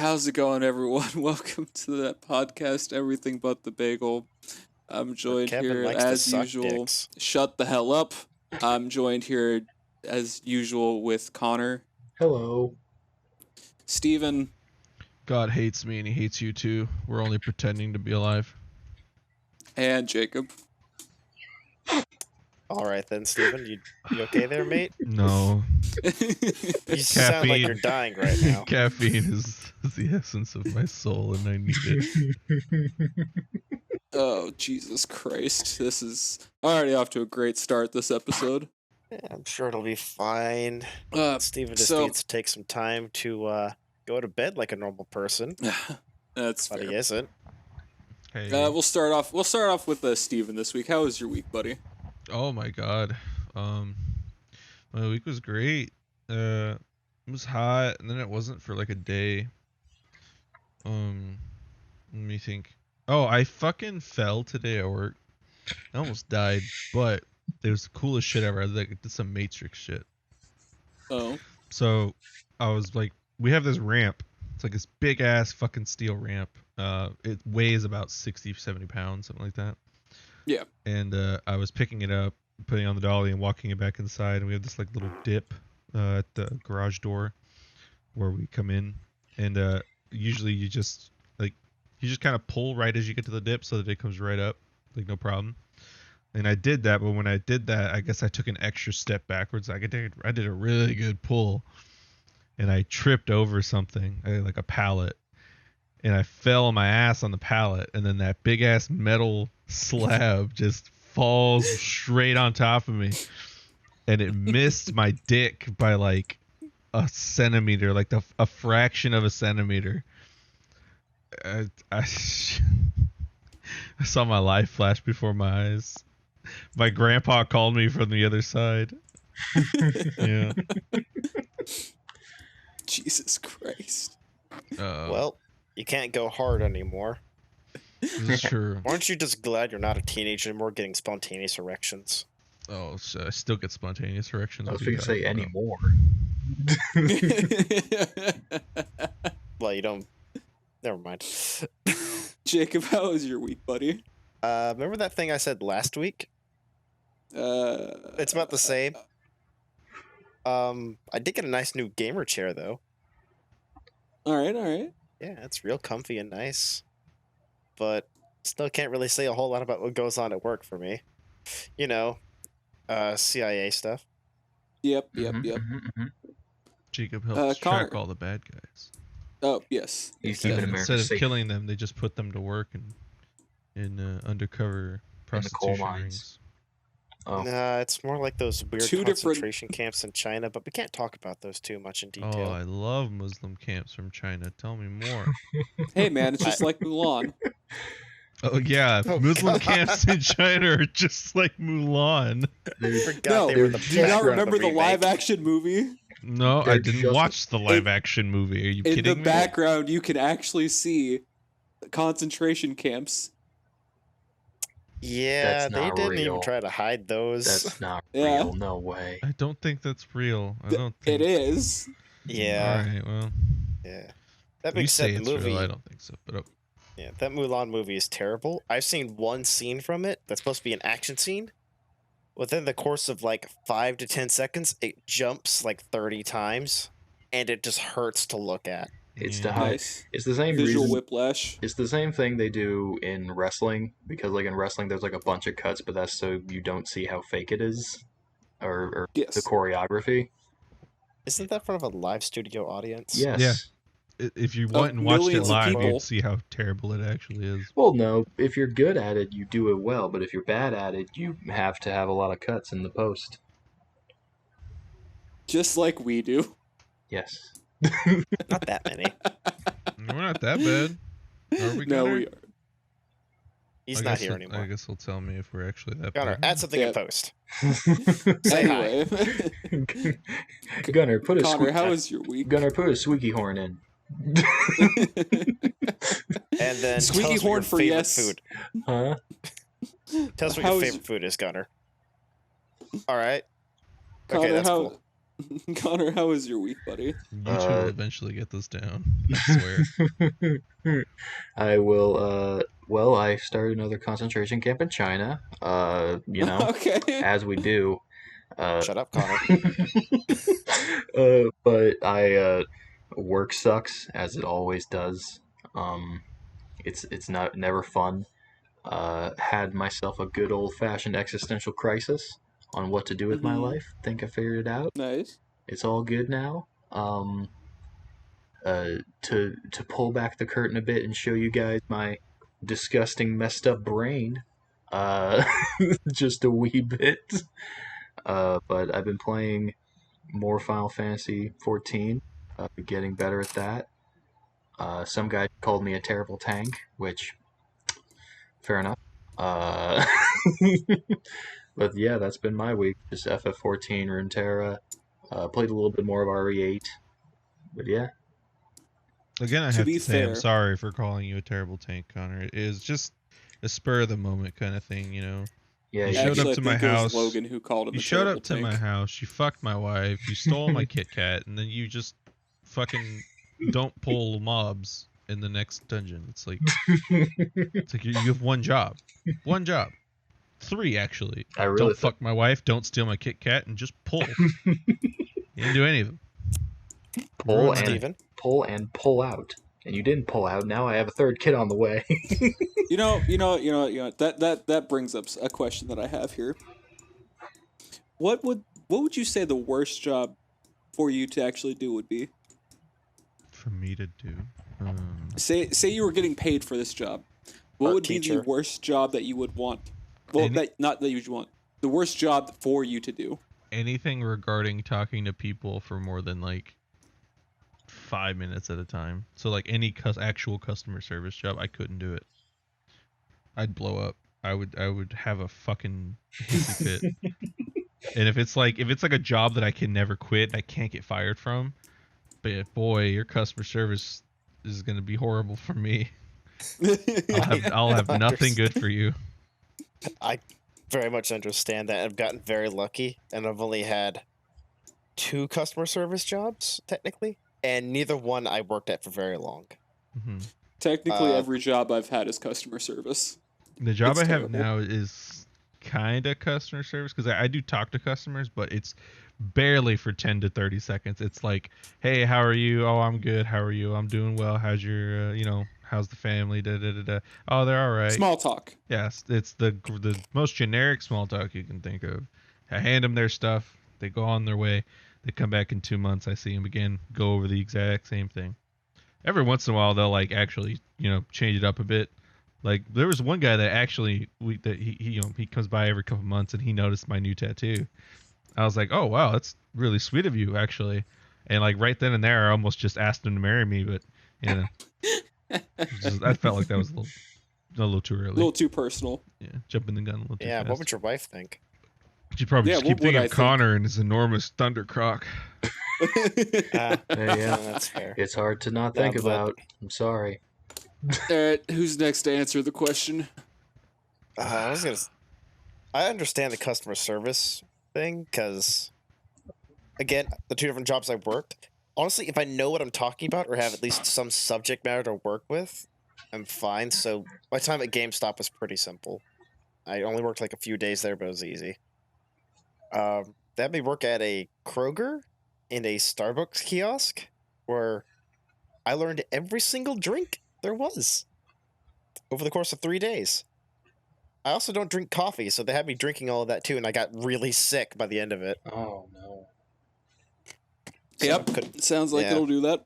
how's it going, everyone? Welcome to that podcast, Everything But the Bagel. I'm joined Kevin here likes to as suck usual. dicks. Shut the hell up. I'm joined here as usual with Connor, Hello. Steven, God hates me and he hates you too. We're only pretending to be alive. and Jacob. All right then, Steven, you okay there, mate? No. You sound like you're dying right now. Caffeine is the essence of my soul and I need it. Oh, Jesus Christ. This is already off to a great start, this episode. Yeah, I'm sure it'll be fine. Steven just so- needs to take some time to go to bed like a normal person, That's but fair. he isn't. Hey. We'll start off with Steven this week. How was your week, buddy? Oh my god. My week was great. It was hot and then it wasn't for like a day. Let me think. Oh, I fucking fell today at work. I almost died, but it was the coolest shit ever. I did some Matrix shit. Oh. So I was like, we have this ramp. It's like this big ass fucking steel ramp. It weighs about 60, 70 pounds, something like that. Yeah. And I was picking it up, putting it on the dolly and walking it back inside. And we have this like little dip at the garage door where we come in. And usually you just kind of pull right as you get to the dip so that it comes right up, like no problem. And I did that, but when I did that, I guess I took an extra step backwards. I did a really good pull, and I tripped over something, like a pallet, and I fell on my ass on the pallet, and then that big ass metal slab just falls straight on top of me, and it missed my dick by like a centimeter, like a fraction of a centimeter. I saw my life flash before my eyes. My grandpa called me from the other side. Yeah. Jesus Christ. Well, you can't go hard anymore. This is true. Aren't you just glad you're not a teenager anymore getting spontaneous erections? Oh, so I still get spontaneous erections. I was What are you going to say talking anymore. Well, you don't. Never mind. Jacob, how was your week, buddy? Remember that thing I said last week? It's about the same. I did get a nice new gamer chair though. All right. Yeah, it's real comfy and nice. But still can't really say a whole lot about what goes on at work for me. You know, CIA stuff. Yep. Jacob helps Connor. track all the bad guys. Oh, yes. He's keeping America Instead of safe killing them, they just put them to work in undercover in the coal prostitution mines. rings. Oh, Nah, it's more like those weird Two different- concentration camps in China, but we can't talk about those too much in Oh, detail. I love Muslim camps from China. Tell me more. Hey, man, it's just like Mulan. Oh yeah, Oh, Muslim God. camps in China are just like Mulan. I forgot No, they were the do you not background of remember the remake. live-action movie? No, I They're didn't just- watch the live-action movie. Are you In kidding the me? background, you can actually see concentration camps. Yeah, That's they not didn't even real. try to hide those. that's not Yeah. real. No way. I don't think that's real. I don't It think is. Yeah, All right, well, yeah. That you being say said, the it's movie. real. I don't think so. But Yeah, that Mulan movie is terrible. I've seen one scene from it that's supposed to be an action scene. Within the course of like 5 to 10 seconds, it jumps like 30 times, and it just hurts to look at. It's Yeah. to hide. Nice. It's the same Visual reason. whiplash. It's the same thing they do in wrestling, because like in wrestling there's like a bunch of cuts, but that's so you don't see how fake it is, or Yes. the choreography. Isn't that in front of a live studio audience? Yes. Yeah. If you went and watched it millions of live, people. you'd see how terrible it actually is. Well, no. If you're good at it, you do it well. But if you're bad at it, you have to have a lot of cuts in the post. Just like we do. Yes. Not that many. We're not that bad. Are we? No, Gunnar? we are. He's I not guess here he'll- anymore. I guess he'll tell me if we're actually that Gunnar, bad. add something Yeah. in post. Say hi. Anyway. Gunnar, put a Connor, how was your week? Gunnar, put a squeaky horn in. And then Squeaky tell us what horn your for favorite yes. food. Huh? Tell us what How your is- favorite food is, Gunnar. All right. Connor, Okay, that's how, cool. Connor, how was your week, buddy? You two will eventually get this down. I swear. I will. Well, I started another concentration camp in China. Okay. As we do. Shut up, Connor. But work sucks as it always does. It's not never fun. Had myself a good old fashioned existential crisis on what to do with my life. Think I figured it out. Nice. It's all good now. To pull back the curtain a bit and show you guys my disgusting messed up brain. Just a wee bit. But I've been playing more Final Fantasy 14, getting better at that. Some guy called me a terrible tank, which, fair enough. But yeah, that's been my week. Just FF14, Runeterra. Played a little bit more of RE8. But yeah. Again, I To have be to say I'm fair- sorry for calling you a terrible tank, Connor. It is just a spur of the moment kind of thing, you know. Yeah, You yeah. showed Actually, up to I my think it was house. Logan who called him You a showed terrible up to tank. my house. You fucked my wife. You stole my Kit Kat, and then you just fucking don't pull mobs in the next dungeon. It's like you have one job, 3 actually. I really Don't fuck my wife. Don't steal my Kit Kat, and just pull. You didn't do any of them. pull Ruined and my night. Steven? pull and pull out. And you didn't pull out. Now I have a third kid on the way. You know. That brings up a question that I have here. What would you say the worst job for you to actually do would be? For me to do. Say you were getting paid for this job. What Art would be teacher. the worst job that you would want? Well, Any- not that you would want. The worst job for you to do. Anything regarding talking to people for more than like 5 minutes at a time. So like any actual customer service job, I couldn't do it. I'd blow up. I would have a fucking hissy fit. And if it's like a job that I can never quit, I can't get fired from, but boy, your customer service is gonna be horrible for me. I'll have nothing good for you. I very much understand that. I've gotten very lucky, and I've only had 2 customer service jobs, technically, and neither one I worked at for very long. hmm Technically, Uh, every job I've had is customer service. The job It's I have terrible. now is kind of customer service because I do talk to customers, but it's barely for 10 to 30 seconds. It's like, hey, how are you? Oh, I'm good. How are you? I'm doing well. How's your, how's the family? Da da da da. Oh, they're all right. Small talk. Yes, it's the most generic small talk you can think of. I hand them their stuff. They go on their way. They come back in 2 months. I see them again. Go over the exact same thing. Every once in a while, they'll like actually, change it up a bit. Like there was one guy that actually he comes by every couple months and he noticed my new tattoo. I was like, oh wow, that's really sweet of you actually. And like right then and there, I almost just asked him to marry me, but I felt like that was a little too early. A little too personal. Yeah, jumping the gun a little too Yeah, fast. what would your wife think? She'd probably Yeah, just keep what would thinking I of think? Connor and his enormous thunder croc. Ah, Yeah. that's fair. It's hard to not Yeah, think but- about. I'm sorry. Alright, who's next to answer the question? I understand the customer service thing because, again, the 2 different jobs I worked. Honestly, if I know what I'm talking about or have at least some subject matter to work with, I'm fine. So my time at GameStop was pretty simple. I only worked like a few days there, but it was easy. They had me work at a Kroger in a Starbucks kiosk where I learned every single drink there was over the course of 3 days. I also don't drink coffee, so they had me drinking all of that too, and I got really sick by the end of it. Oh no. So Yep. I couldn't, Sounds like Yeah. it'll do that.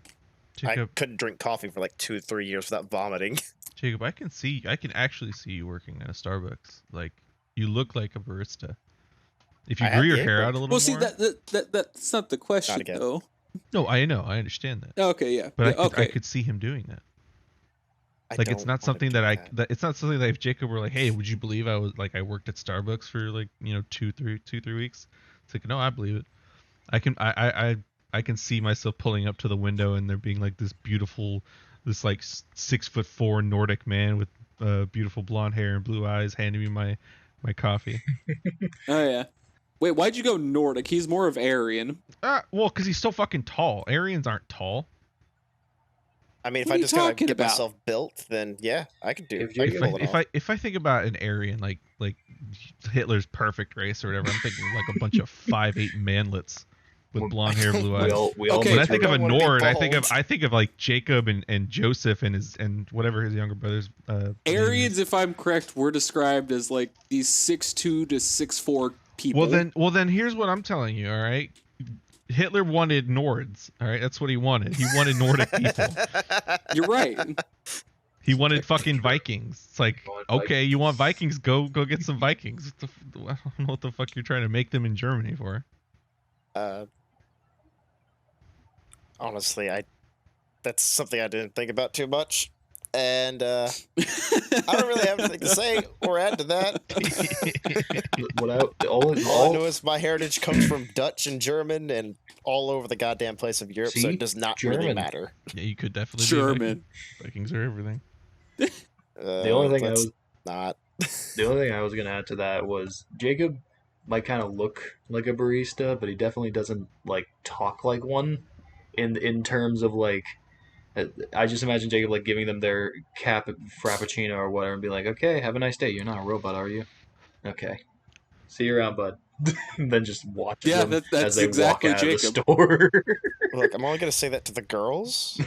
I Jacob, couldn't drink coffee for like 2 to 3 years without vomiting. Jacob, I can actually see you working at a Starbucks. Like you look like a barista. If you I have grew your the hair apron. out a little Well, see, more. that's not the question, again. though. No, I know, I understand that. Okay, yeah. But yeah, I could see him doing that. Like it's don't not wanna something do that it's not something that if Jacob were like, hey, would you believe I worked at Starbucks for like 2-3 weeks? It's like, no, I believe it. I can see myself pulling up to the window and there being like this like 6'4" Nordic man with beautiful blonde hair and blue eyes handing me my coffee. Oh, yeah. Wait, why'd you go Nordic? He's more of Aryan. Well, because he's so fucking tall. Aryans aren't tall. I mean, if What are I you just gotta talking get about? myself built, then yeah, I could do. If I could Jacob- pull it off. If I think about an Aryan, like Hitler's perfect race or whatever, I'm thinking like a bunch of 5'8" manlets with blonde hair, blue eyes. We all Okay, When know I think of a don't wanna be Nord, bald. I think of like Jacob and Joseph and whatever his younger brother's. Name Aryans, is. if I'm correct, were described as like these 6'2" to 6'4" people. Well then, here's what I'm telling you. All right, Hitler wanted Nords. All right, that's what he wanted. He wanted Nordic people. You're right. He wanted fucking Vikings. It's like, You want okay, you want Vikings? Go get some Vikings. I don't know what the fuck you're trying to make them in Germany for. Honestly, that's something I didn't think about too much, and I don't really have anything to say or add to that. All I know is my heritage comes from Dutch and German and all over the goddamn place of Europe, so See? it does not really German. matter. Yeah, you could definitely be German. Vikings are everything. The only thing let's not. the only thing I was gonna add to that was Jacob might kind of look like a barista, but he definitely doesn't like talk like one. In terms of like, I just imagine Jacob like giving them their frappuccino or whatever, and be like, "Okay, have a nice day. You're not a robot, are you? Okay, see you around, bud." And then just watch Yeah, them that's as they exactly walk out Jacob. of the store. Look, I'm only gonna say that to the girls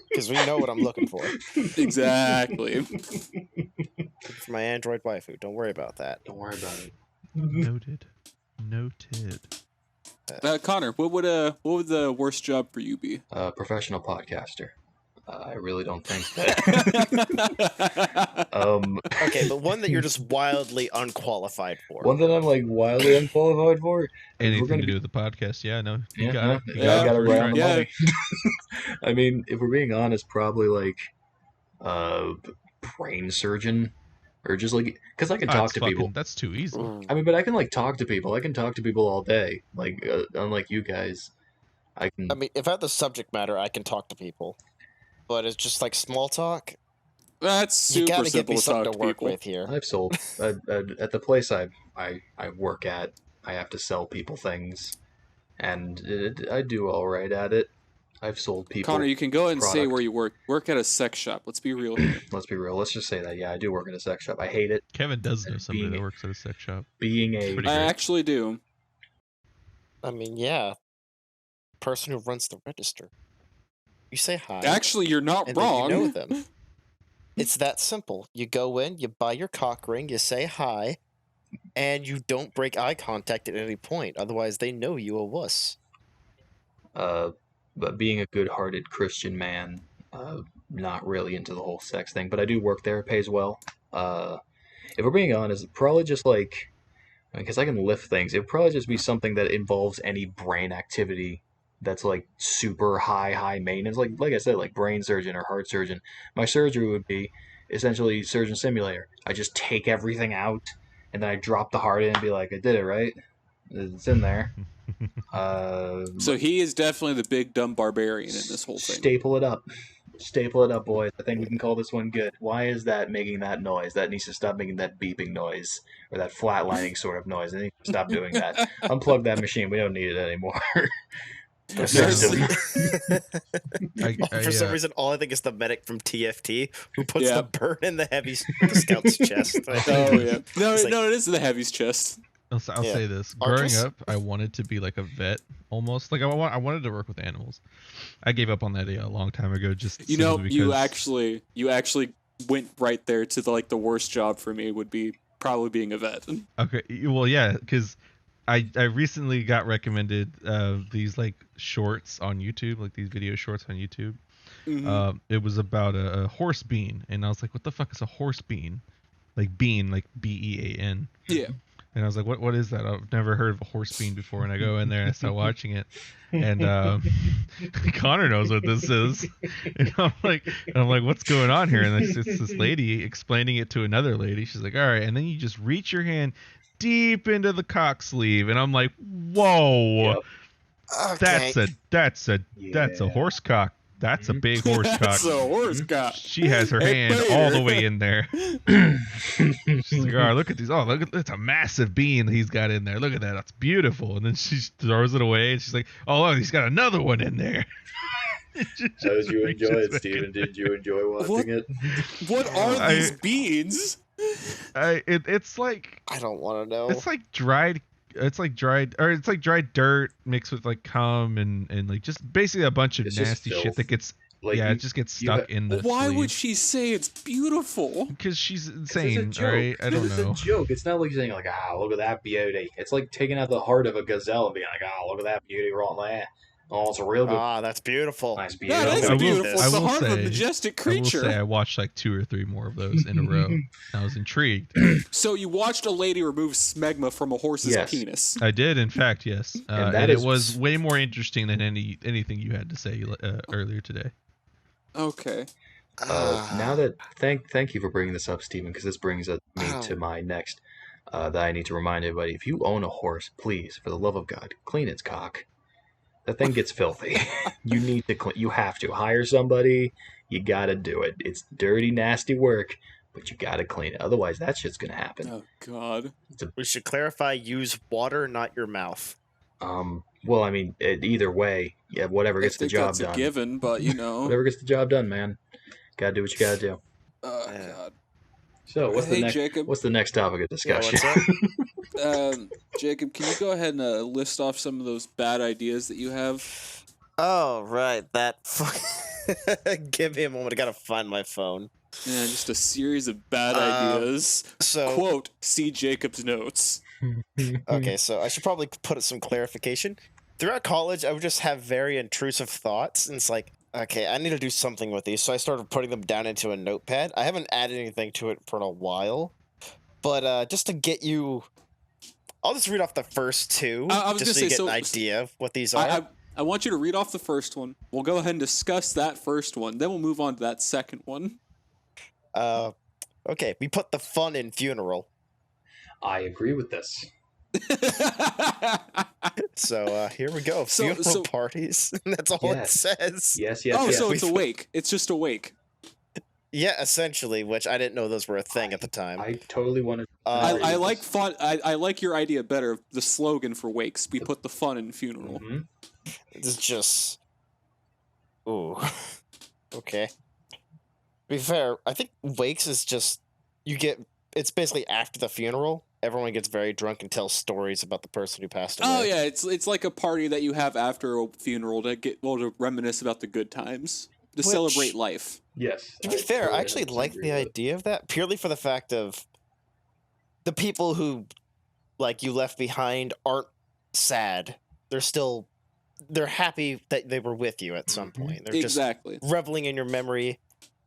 because we know what I'm looking for. Exactly. For my android waifu. Don't worry about that. Don't worry about it. Noted. Connor, what would the worst job for you be? Professional podcaster. I really don't think that. Okay, but one that you're just wildly unqualified for. One that I'm like wildly unqualified for. Anything to do with the podcast? Yeah, no, you got it. You got it First right try. on the Yeah. money. I mean, if we're being honest, probably like brain surgeon, or just like because I can Oh, talk it's to fucking- people. That's too easy. I mean, but I can like talk to people. I can talk to people all day. Like unlike you guys, I can. I mean, if I have the subject matter, I can talk to people. But it's just like small talk. That's You super gotta get simple me to something talk to to work people. with here. I've sold at the place I work at. I have to sell people things, and I do all right at it. I've sold people. Connor, you can go ahead and say product. where you work. Work at a sex shop. Let's be real here. Let's be real. Let's just say that. Yeah, I do work at a sex shop. I hate it. Kevin does know somebody Being- that works at a sex shop. Being It's a pretty I great. actually do. I mean, yeah. Person who runs the register. You say hi. Actually, you're not and wrong. Then you know them. It's that simple. You go in, you buy your cock ring, you say hi, and you don't break eye contact at any point. Otherwise, they know you a wuss. but being a good-hearted Christian man, not really into the whole sex thing. But I do work there. It pays well. If we're being honest, probably just like because I can lift things. It would probably just be something that involves any brain activity that's like super high maintenance. Like I said, like brain surgeon or heart surgeon. My surgery would be essentially surgeon simulator. I just take everything out and then I drop the heart in and be like, I did it right. It's in there. So he is definitely the big dumb barbarian in this whole thing. Staple it up. Staple it up, boys. I think we can call this one good. Why is that making that noise? That needs to stop making that beeping noise or that flatlining sort of noise. They need to stop doing that. Unplug that machine. We don't need it anymore. For Seriously. some reason, all I think is the medic from TFT who puts Yeah. the burn in the scout's chest. Oh yeah. No, It's like- no, it is the heavy's chest. I'll Yeah. say this: growing Arcus? up, I wanted to be like a vet, almost. Like I wanted to work with animals. I gave up on that a long time ago. Just You know, simply you because- actually went right there to the worst job for me would be probably being a vet. Okay, well, yeah, because I recently got recommended these like shorts on YouTube, like these video shorts on YouTube. Mhm. It was about a horse bean, and I was like, "What the fuck is a horse bean?" Like bean, like BEAN. Yeah. And I was like, "What is that? I've never heard of a horse bean before." And I go in there and I start watching it, and Connor knows what this is. And I'm like, "What's going on here?" And it's this lady explaining it to another lady. She's like, "All right," and then you just reach your hand deep into the cock sleeve, and I'm like, "Whoa, Yep. Okay. that's a Yeah. horse cock." That's a big horse cock. That's a horse cock. She has her Hey, hand all the Bader. way in there. She's like, oh, look at these. Oh, look at that's a massive bean he's got in there. Look at that. That's beautiful. And then she throws it away and she's like, oh, look, he's got another one in there. How did you enjoy it, Steven? Did you enjoy watching it? What are these beans? It's like I don't want to know. it's like dried dirt mixed with like cum and like just basically a bunch of It's just nasty shit filth. that gets Like, it just gets stuck in the Why sleeve. would she say it's beautiful? Because she's It's a insane, joke. alright? I don't It's know. a joke. It's not like saying like, look at that beauty. It's like taking out the heart of a gazelle and being like, look at that beauty right there. Oh, it's a real good, That's beautiful. nice beauty. Yeah, that's I will- beautiful. I It's the will heart of a say- majestic I will creature. say I watched like 2 or 3 more of those in a row. I was intrigued. So you watched a lady remove smegma from a horse's Yes. penis. I did, in fact, yes. And that and is- it was way more interesting than anything you had to say earlier today. Okay. Now that thank you for bringing this up, Stephen, because this brings me to my next that I need to remind everybody: if you own a horse, please, for the love of God, clean its cock. That thing gets filthy. You need to clean. You have to hire somebody. You gotta do it. It's dirty, nasty work, but you gotta clean it. Otherwise, that shit's gonna happen. Oh God. We should clarify: use water, not your mouth. Well, I mean, either way, yeah, whatever I gets the think job that's done. a given, but you know. Whatever gets the job done, man. Gotta do what you gotta do. Oh God. So, what's the Hey, next? Jacob. What's the next topic of Yeah, discussion? what's up? Jacob, can you go ahead and list off some of those bad ideas that you have? Oh, right. That. Give me a moment. I gotta find my phone. Yeah, just a series of bad Um, ideas. So, Quote, see Jacob's notes. okay, so I should probably put some clarification. Throughout college, I would just have very intrusive thoughts, and it's like, okay, I need to do something with these. So I started putting them down into a notepad. I haven't added anything to it for a while, but just to get you, I'll just read off the first two, I was just so gonna you say, get an so- idea of what these are. I want you to read off the first one. We'll go ahead and discuss that first one. Then we'll move on to that second one. Okay, we put the fun in funeral. I agree with this. So here we go. So- Funeral so- parties. That's all Yes. it says. Yes, Oh, yes. so We it's a wake. It's just a wake. Yeah, essentially, which I didn't know those were a thing at the time. I totally want to. I like fun. I like your idea better. The slogan for wakes. We put the fun in funeral. Mhm. It's just. Ooh. Okay. To be fair, I think wakes is just you get. It's basically after the funeral. Everyone gets very drunk and tells stories about the person who passed away. Oh yeah, it's like a party that you have after a funeral to reminisce about the good times, to Which- celebrate life. Yes. To be fair, I actually like the idea of that purely for the fact of the people who, like, you left behind aren't sad. They're happy that they were with you at some point. They're Exactly. just reveling in your memory,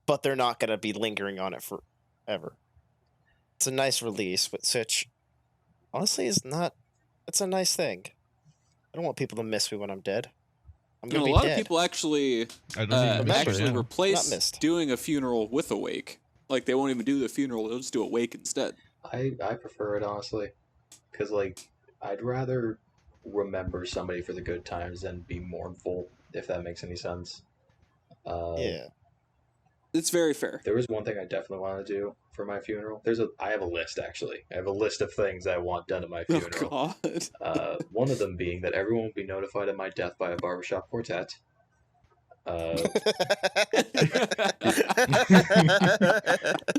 but they're not going to be lingering on it forever. It's a nice release, which honestly is not. It's a nice thing. I don't want people to miss me when I'm dead. I'm You know, gonna a be lot dead. of people actually I don't even remember, actually yeah. Not replace missed. doing a funeral with a wake. Like they won't even do the funeral; they'll just do a wake instead. I prefer it honestly, because like I'd rather remember somebody for the good times than be mournful, if that makes any sense. Yeah. It's very fair. There was one thing I definitely want to do for my funeral. I have a list actually. I have a list of things I want done at my Oh funeral. God! One of them being that everyone will be notified of my death by a barbershop quartet.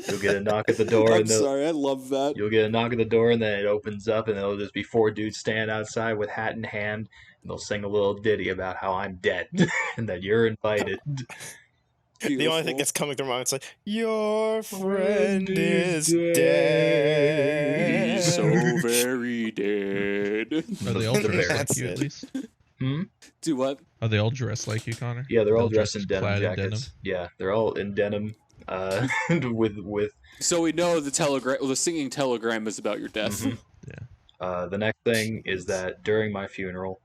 You'll get a knock at the door, I'm and sorry, I love that. you'll get a knock at the door, and then it opens up, and there'll just be 4 dudes standing outside with hat in hand, and they'll sing a little ditty about how I'm dead and that you're invited. The only thing Beautiful. that's coming through my mind is like, your friend is dead. He's so very dead. Are they all dressed like That's you it. at least? Do what? Are they all dressed like you, Connor? Yeah, they're all They're dressed in just denim clad in jackets. Yeah, they're all in denim, with. So we know the telegram. Well, the singing telegram is about your death. Mhm. Yeah. The next thing is that during my funeral,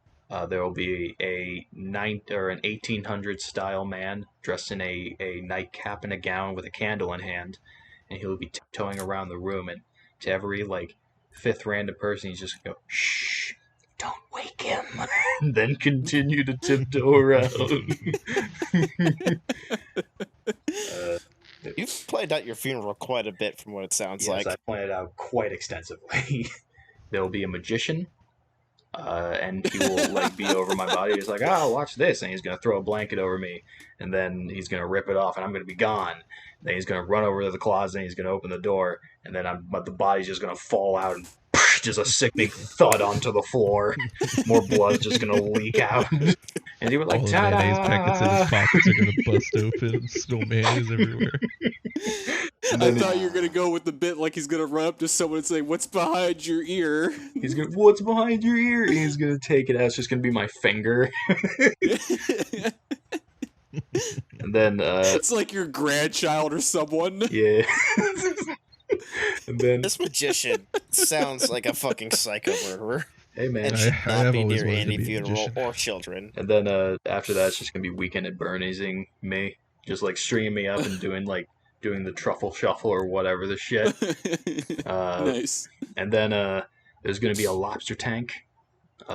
there will be an 1800 style man dressed in a nightcap and a gown with a candle in hand, and he'll be tiptoeing around the room, and to every like 5th random person, he's just gonna go shh, don't wake him. And then continue to tiptoe around. You've played out your funeral quite a bit from what it sounds Yes, like. I planned it out quite extensively. There'll be a magician, and he will like be over my body. He's like, "Oh, watch this," and he's gonna throw a blanket over me, and then he's gonna rip it off, and I'm gonna be gone. Then he's gonna run over to the closet, and he's gonna open the door, and then but the body's just gonna fall out and just a sickening thud onto the floor. More blood's just gonna leak out, and he was like, All the "Ta-da!" mayonnaise packets in his pockets are gonna bust open. Still mayonnaise everywhere. I thought you were gonna go with the bit like he's gonna run up to someone and say, "What's behind your ear?" He's gonna, "What's behind your ear?" And he's gonna take it out. It's just gonna be my finger. And then It's like your grandchild or someone. yeah. And then This magician sounds like a fucking psycho murderer. hey man. And I should not have be always near wanted to any be a funeral magician. or children. And then after that, it's just gonna be Weekend at Bernie'sing me, just like stringing me up and doing the truffle shuffle or whatever the shit. Nice. And then there's gonna be a lobster tank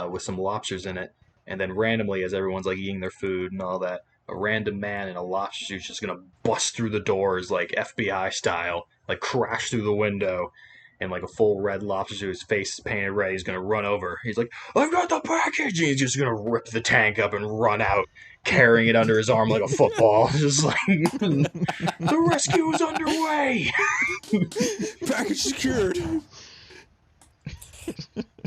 with some lobsters in it. And then randomly, as everyone's like eating their food and all that, a random man in a lobster suit's just gonna bust through the doors like FBI style, like crash through the window. And like a full red lobster suit, his face is painted red. He's gonna run over. He's like, "I've got the package!" And he's just gonna rip the tank up and run out, carrying it under his arm like a football. Just like, "The rescue is underway!" Package secured.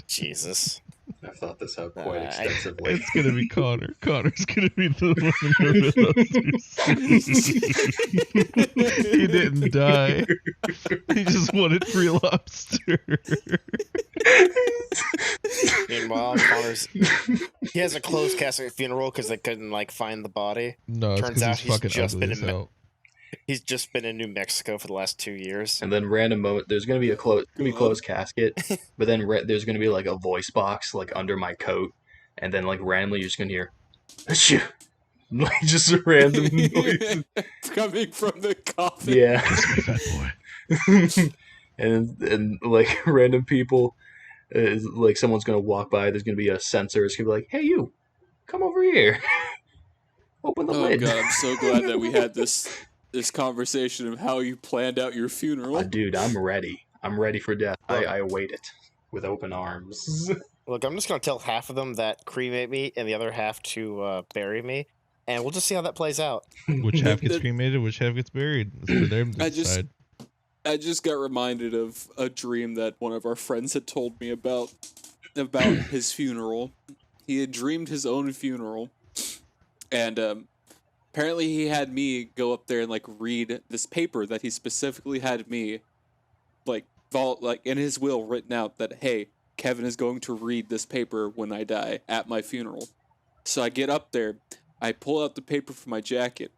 Jesus. I've thought this out quite I- extensively. It's gonna be Connor. Connor's gonna be the one in the He didn't die. He just wanted free lobster. Meanwhile, he has a closed casket funeral because they couldn't like find the body. No, it's Turns because out he's he's fucking just ugly been as in hell. He's just been in New Mexico for the last 2 years. And then random moment, there's gonna be a closed casket, but then there's gonna be like a voice box like under my coat, and then like randomly you're just gonna hear, "Achoo!" Like just a random noise. Coming from the coffin. Yeah. Kiss me, fat boy. and like random people, like someone's gonna walk by. There's gonna be a sensor. It's gonna be like, "Hey, you, come over here. Open the Oh lid." god, I'm so glad that we had this conversation of how you planned out your funeral. Dude, I'm ready. I'm ready for death. I await it with open arms. Look, I'm just gonna tell half of them that cremate me and the other half to bury me, and we'll just see how that plays out. Which half gets cremated, which half gets buried. It's for them to I just- decide. I just got reminded of a dream that one of our friends had told me about his funeral. He had dreamed his own funeral, and apparently he had me go up there and like read this paper that he specifically had me like in his will written out that, hey, Kevin is going to read this paper when I die at my funeral. So I get up there, I pull out the paper from my jacket.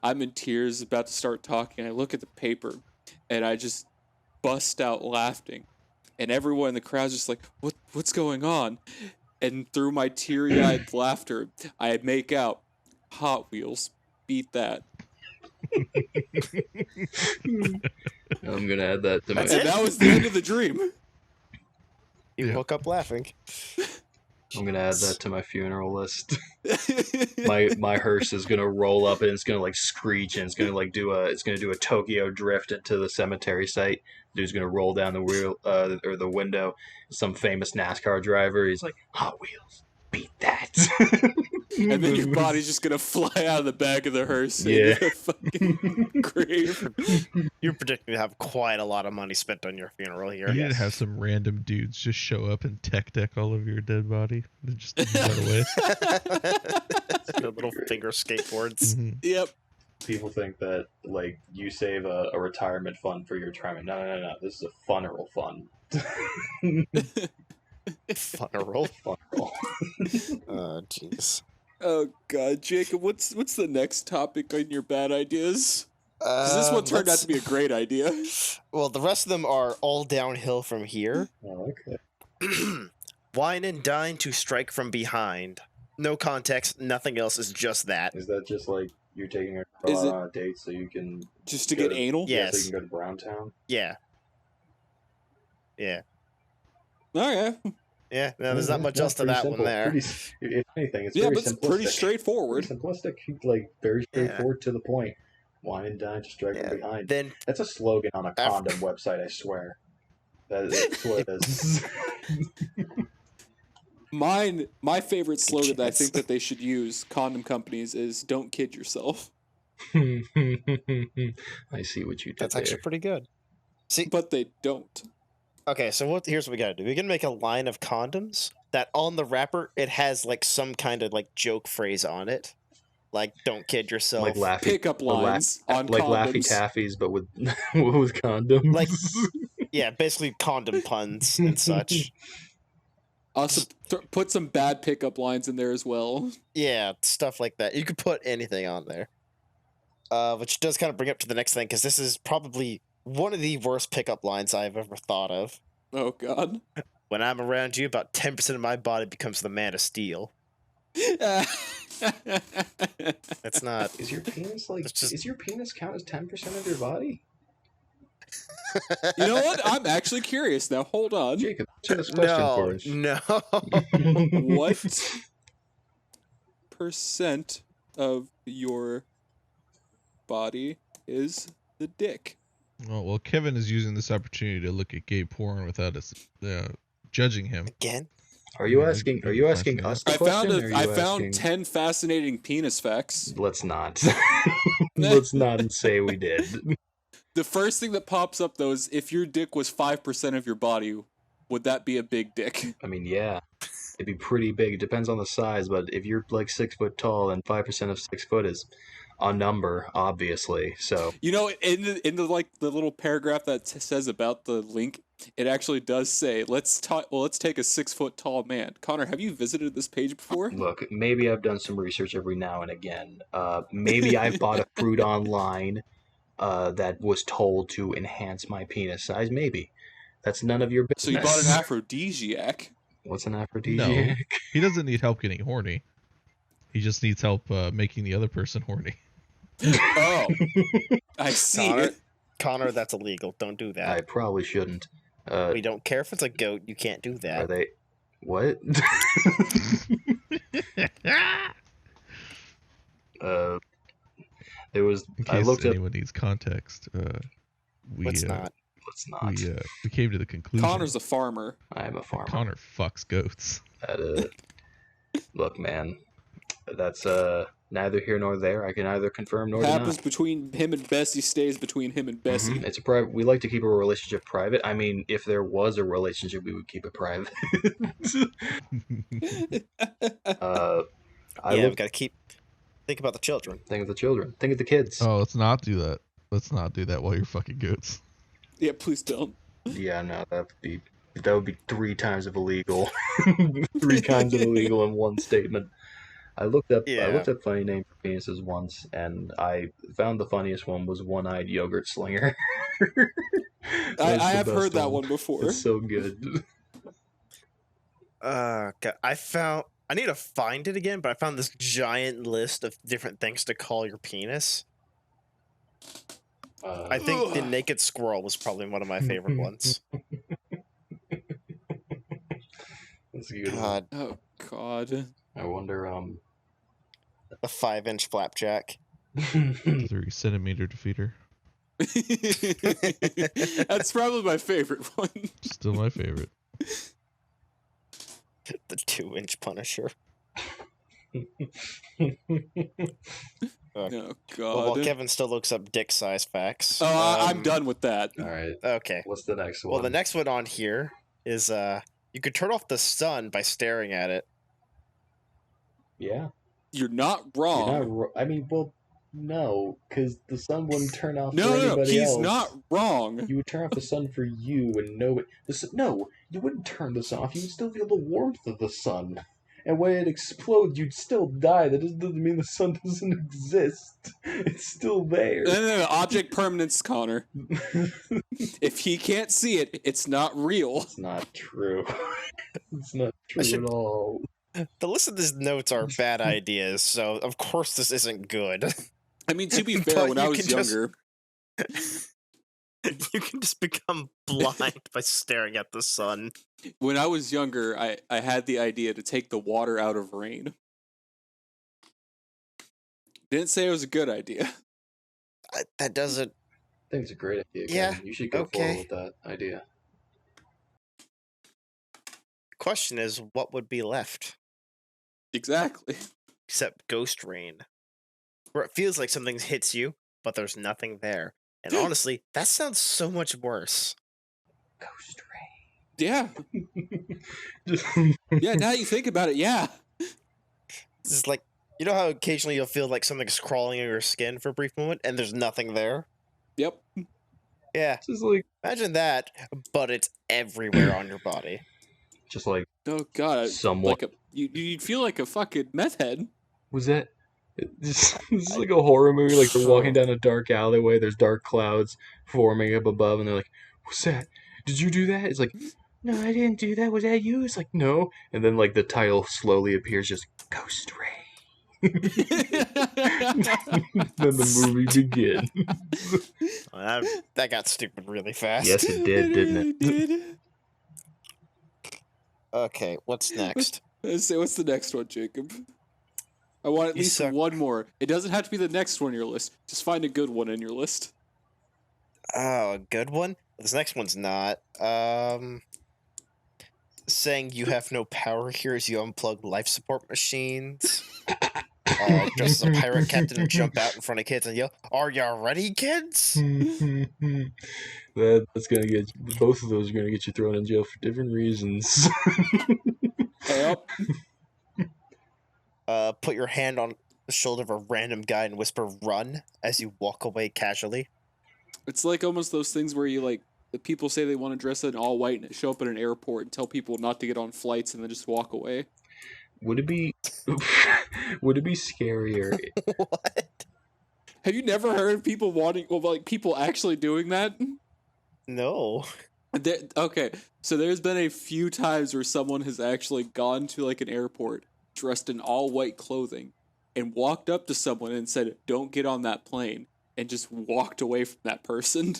I'm in tears, about to start talking. I look at the paper, and I just bust out laughing. And everyone in the crowd's just like, what's going on? And through my teary-eyed laughter, I make out Hot Wheels. Beat that. I'm gonna add that to my. That's And it? that was the end of the dream. You Yeah. woke up laughing. I'm gonna add that to my funeral list. My hearse is gonna roll up and it's gonna like screech and it's gonna like do a Tokyo drift into the cemetery site. Dude's gonna roll down the wheel or the window. Some famous NASCAR driver. He's like, "Hot Wheels, beat that." And then your body's just gonna fly out of the back of the hearse Yeah. into the fucking grave. You're predicting to have quite a lot of money spent on your funeral here. You need to have some random dudes just show up and tech deck all over your dead body. And just run away. Your little finger skateboards. Mhm. Yep. People think that like you save a retirement fund for your retirement. No. This is a funeral fund. Funeral. Funeral. Oh, jeez. Oh god, Jacob, what's the next topic on your bad ideas? 'Cause this one turned out to be a great idea. Well, the rest of them are all downhill from here. Oh, okay. Wine and dine to strike from behind. No context, nothing else, is just that. Is that just like you're taking a Is girl it- on a date so you can Just to Go get to- anal? Yeah. so Yes. you can go to Browntown? Yeah. Yeah. Oh yeah. Yeah, no, there's not much else to pretty that simple. one there. If anything, it's Yeah, very but it's simplistic. pretty straightforward. Very simplistic, like very straightforward to the point. Wine and dine, just drag Yeah. from behind. Then That's a slogan on a condom website, I swear. That's what it is. My favorite slogan that I Yes. think that they should use, condom companies, is "Don't kid yourself." I see what you did that's there. actually pretty good. See, But they don't. okay, so here's what we gotta do. We can make a line of condoms that on the wrapper it has like some kind of like joke phrase on it, like "Don't kid yourself." Like Laffy, Pickup lines on like Laffy condoms. Taffies, but with with condoms. Like- Yeah, basically condom puns and such. Also, put some bad pickup lines in there as well. Yeah, stuff like that. You could put anything on there. Which does kind of bring up to the next thing, because this is probably one of the worst pickup lines I've ever thought of. Oh God. When I'm around you, about 10% of my body becomes the man of steel. That's not. Is your penis like? It's just- Is your penis count as 10% of your body? You know what? I'm actually curious now. Hold on. Jacob, answer this question for us. No. What percent of your body is the dick? Well, Kevin is using this opportunity to look at gay porn without us judging him. Again? Are you Yeah, asking? you Are can you flash asking me us up. the question? or are you I found asking- 10 fascinating penis facts. Let's not. Let's not say we did. The first thing that pops up though is if your dick was 5% of your body, would that be a big dick? I mean, yeah, it'd be pretty big. It depends on the size, but if you're like 6 foot tall, then 5% of 6 foot is a number, obviously. So You know, in the like the little paragraph that says about the link, it actually does say, let's take a 6 foot tall man. Connor, have you visited this page before? look, maybe I've done some research every now and again. Maybe I've bought a fruit online that was told to enhance my penis size. Maybe that's none of your business. So you bought an aphrodisiac. What's an aphrodisiac? He doesn't need help getting horny. He just needs help making the other person horny. Oh, I see Connor, it. Connor, that's illegal. Don't do I that. probably shouldn't. We don't care if it's a goat. You can't do Are that. they? What? There was. In I case looked up. anyone needs context, we Let's not. Let's not. we came to the conclusion. Connor's a farmer. I am a farmer. Connor fucks goats. That, look, man, that's neither here nor there. I can neither confirm nor Happens deny. between him and Bessie, stays between him and Bessie. It's a private. We like to keep a relationship private. I mean, if there was a relationship, we would keep it private. I Yeah, look. we gotta think about the children. Think of the children. Think of the kids. Oh, let's not do that. Let's not do that while you're fucking goats. Yeah, please don't. Yeah, no, that would be 3 times of illegal. 3 kinds of illegal in one statement. I looked up funny name for penises once, and I found the funniest one was one-eyed yogurt slinger. I That's the have best heard that one before. It's so good. God, I need to find it again, but I found this giant list of different things to call your penis. I think the naked squirrel was probably one of my favorite ones. That's a good one. God, Oh God. I wonder. a 5-inch flapjack. 3-centimeter defeater. That's probably my favorite one. Still my favorite. The 2-inch Punisher. Oh Well, God. while Kevin still looks up dick size facts. I'm done with that. All right. Okay. What's the next one? Well, the next one on here is you could turn off the sun by staring at it. Yeah. You're not You're wrong. not I mean, well, no, because the sun wouldn't turn off for No, anybody he's else. not wrong. You would turn off the sun for you and nobody. No, you wouldn't turn this off. You would still feel the warmth of the sun. And when it explodes, you'd still die. That doesn't mean the sun doesn't exist. It's still there. No, object permanence, Connor. If he can't see it, it's not real. It's not true. It's not true should- at all. The list of these notes are bad ideas, so of course this isn't good. I mean, to be fair, But when I you was can just- younger, You can just become blind by staring at the sun. When I was younger, I had the idea to take the water out of rain. Didn't say it was a good idea. That doesn't. I think it's a great idea, Yeah, Kevin. You should go okay. forward with that idea. Question is, what would be left? Exactly. Except ghost rain. Where it feels like something hits you, but there's nothing there. And honestly, that sounds so much worse. Ghost Yeah. rain. Just Yeah, now you think about it, yeah. This is like, you know how occasionally you'll feel like something's crawling in your skin for a brief moment, and there's nothing there? Yep. Yeah, just like imagine but it's everywhere on your body. just like Oh god. Somewhat. Like you'd feel like a fucking meth head. was that this is like a horror movie, like they're walking down a dark alleyway, there's dark clouds forming up above, and they're like, "What's that? Did you do that?" It's like, "No, I didn't do that. Was that you?" It's like, "No." And then like the title slowly appears, just Ghost Rain. Then the movie begins. That got stupid really fast. Yes, it did, didn't it? did. Okay, what's next? Let's say, what's the next one, Jacob? I want at You least suck. one more. It doesn't have to be the next one on your list. Just find a good one in your list. Oh, a good one? This next one's not. Saying you have no power here as you unplug life support machines. Dress as a pirate captain and jump out in front of kids and yell, "Are ya ready, kids?" That's gonna get both of those are gonna get you thrown in jail for different reasons. Yep. Put your hand on the shoulder of a random guy and whisper "run" as you walk away casually. It's like almost those things where you like the people say they want to dress in all white and show up at an airport and tell people not to get on flights and then just walk away. Would it be scarier? What? Have you never heard of people people actually doing that? No. Okay, so there's been a few times where someone has actually gone to like an airport dressed in all white clothing and walked up to someone and said, "Don't get on that plane," and just walked away from that person.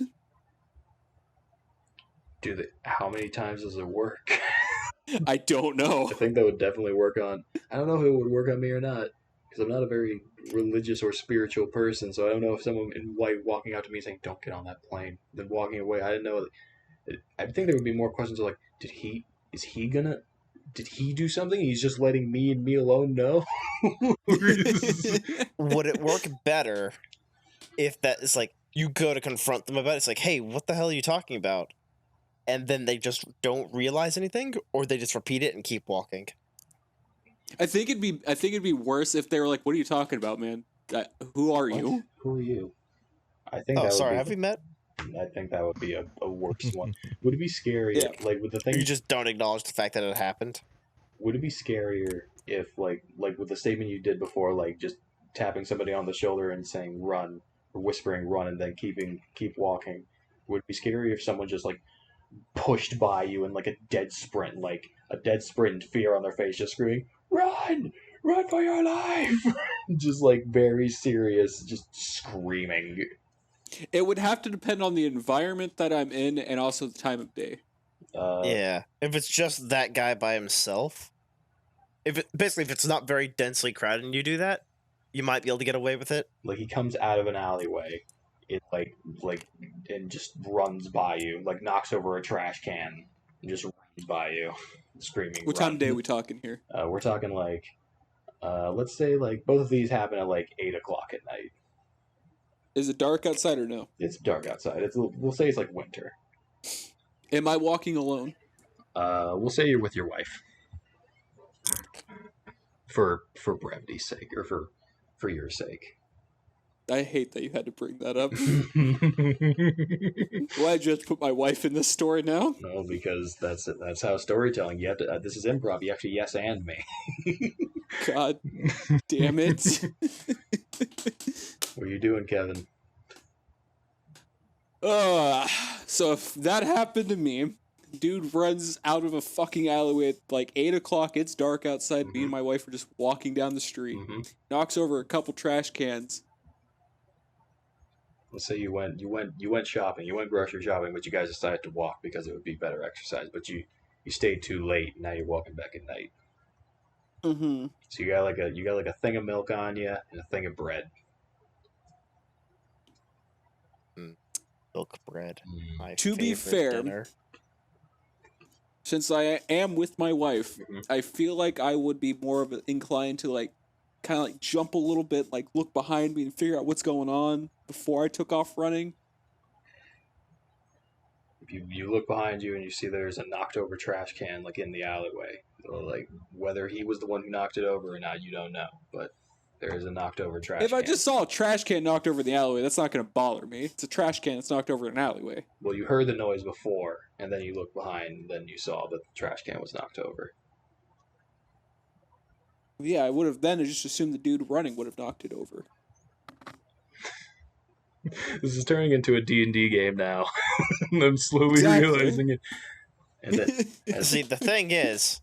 How many times does it work? I don't know. I think that would definitely work on. I don't know if it would work on me or not, because I'm not a very religious or spiritual person. So I don't know if someone in white walking out to me saying, "Don't get on that plane," then walking away. I didn't know. I think there would be more questions of like, did he do something? He's just letting me and me alone know. Would it work better if that is like you go to confront them about it? It's like, "Hey, what the hell are you talking about?" And then they just don't realize anything, or they just repeat it and keep walking. I think it'd be worse if they were like, "What are you talking about, man? Who are you?" Who are you? I think. Oh, that sorry, would have we met? I think that would be a worse one. Would it be scarier? Yeah. Like with the thing. You just don't acknowledge the fact that it happened. Would it be scarier if like with the statement you did before, like just tapping somebody on the shoulder and saying "run" or whispering "run" and then keep walking? Would it be scarier if someone just like pushed by you in like a dead sprint, fear on their face, just screaming, "Run! Run for your life!" Just like very serious, just screaming. It would have to depend on the environment that I'm in and also the time of day. Yeah, if it's just that guy by himself, if it's not very densely crowded and you do that, you might be able to get away with it. Like he comes out of an alleyway, it like and just runs by you, like knocks over a trash can and just runs by you, screaming. What time of day are we talking here? We're talking like, let's say like both of these happen at like 8 o'clock at night. Is it dark outside or no? It's dark outside. We'll say it's like winter. Am I walking alone? We'll say you're with your wife. For brevity's sake, or for your sake. I hate that you had to bring that up. Why'd you have to put my wife in this story now? No, because that's how storytelling. You have to. This is improv. You have to yes and me. God damn it! What are you doing, Kevin? So if that happened to me, dude runs out of a fucking alleyway at like 8 o'clock. It's dark outside. Me and my wife are just walking down the street. Knocks over a couple trash cans. let's say you went shopping, you went grocery shopping, but you guys decided to walk because it would be better exercise. But you stayed too late. Now you're walking back at night. Mm-hmm. So you got like a thing of milk on you and a thing of bread. Milk bread. My To be favorite fair, dinner. Since I am with my wife, Mhm. I feel like I would be more of inclined to like kind of like jump a little bit, like look behind me and figure out what's going on before I took off running. If you look behind you and you see there's a knocked over trash can like in the alleyway, like whether he was the one who knocked it over or not, you don't know. But there is a knocked over trash If can. I just saw a trash can knocked over in the alleyway, that's not going to bother me. It's a trash can that's knocked over in an alleyway. Well, you heard the noise before, and then you looked behind, and then you saw that the trash can was knocked over. Yeah, I would have then just assumed the dude running would have knocked it over. This is turning into a D&D game now. I'm slowly Exactly. realizing it. And then, See, the thing is,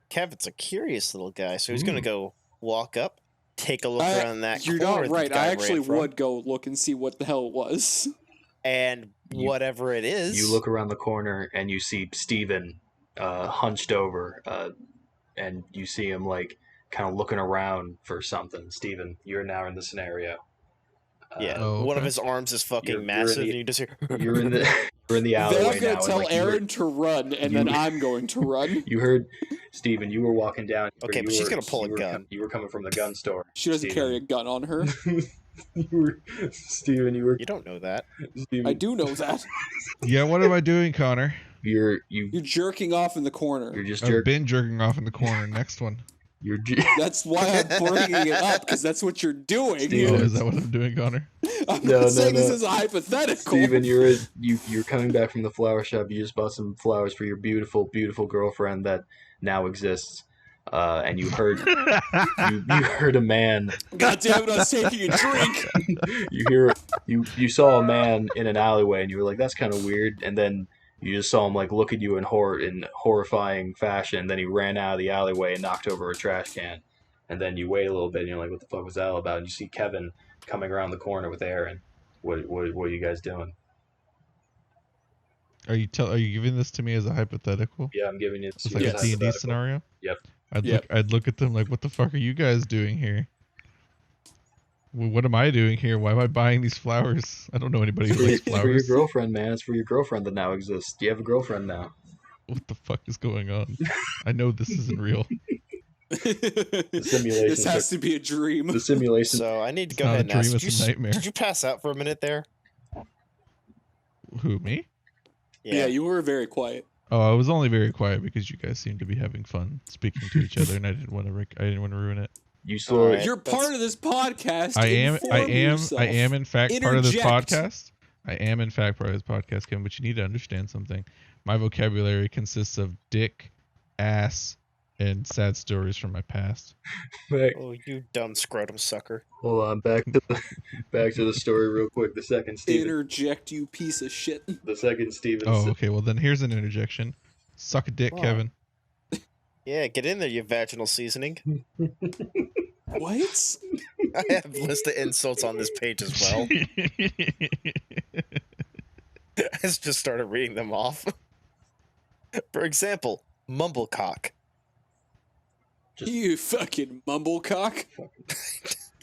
Kevin's a curious little guy, so he's going to go walk up, take a look around that You're corner not right. that the guy I actually ran from, would go look and see what the hell it was. and whatever it is, you look around the corner and you see Steven hunched over, and you see him like kind of looking around for something. Steven, you're now in the scenario. Yeah, Oh, one of okay. his arms is fucking You're in massive, the- and you just hear. You're in the Then alleyway I'm going now. to tell and, like, Aaron to run, and then I'm going to run. You heard, Steven, you were walking down. Okay, but she's gonna pull a gun. You were coming from the gun store. She doesn't carry a gun on her. Steven, you were. You don't know that. Steven, I do know that. Yeah, what am I doing, Connor? You're You're jerking off in the corner. You're just I've been jerking off in the corner. Next one. You're That's why I'm bringing it up, because that's what you're doing. Steven. Oh, is that what I'm doing, Connor? I'm No, not saying no. this is a hypothetical. Steven, you're coming back from the flower shop. You just bought some flowers for your beautiful, beautiful girlfriend that now exists. And you heard you heard a man. God damn it, I was taking a drink. You saw a man in an alleyway, and you were like, "That's kind of weird." And then you just saw him like look at you in horrifying fashion. Then he ran out of the alleyway and knocked over a trash can. And then you wait a little bit, and you're like, "What the fuck was that all about?" And you see Kevin coming around the corner with Aaron. What are you guys doing? Are you giving this to me as a hypothetical? Yeah, I'm giving you. It's like a D&D scenario? Yep. I'd look at them like, what the fuck are you guys doing here? Well, what am I doing here? Why am I buying these flowers? I don't know anybody who likes It's for your flowers. girlfriend, man. It's for your girlfriend that now exists. Do you have a girlfriend now? What the fuck is going on? I know this isn't real. The simulation. This has to be a dream. The simulation. So I need to It's go not ahead a and ask. dream, it's a nightmare. Did you pass out for a minute there? Who, me? Yeah, you were very quiet. Oh, I was only very quiet because you guys seemed to be having fun speaking to each other, and I didn't want to ruin it. You slowly. Alright. You're part of this podcast. I Inform yourself. am in fact part of this Interject. podcast. I am in fact part of this podcast, Kevin. But you need to understand something. My vocabulary consists of dick, ass, and sad stories from my past. Back, Oh, you dumb scrotum sucker. hold on. Back to the story real quick. The second Steven. Interject, you piece of shit. The second Steven. Oh, okay. Well, then here's an interjection. Suck a dick, Wow. Kevin. Yeah, get in there, you vaginal seasoning. What? I have a list of insults on this page as well. I just started reading them off. For example, mumblecock. You fucking mumblecock.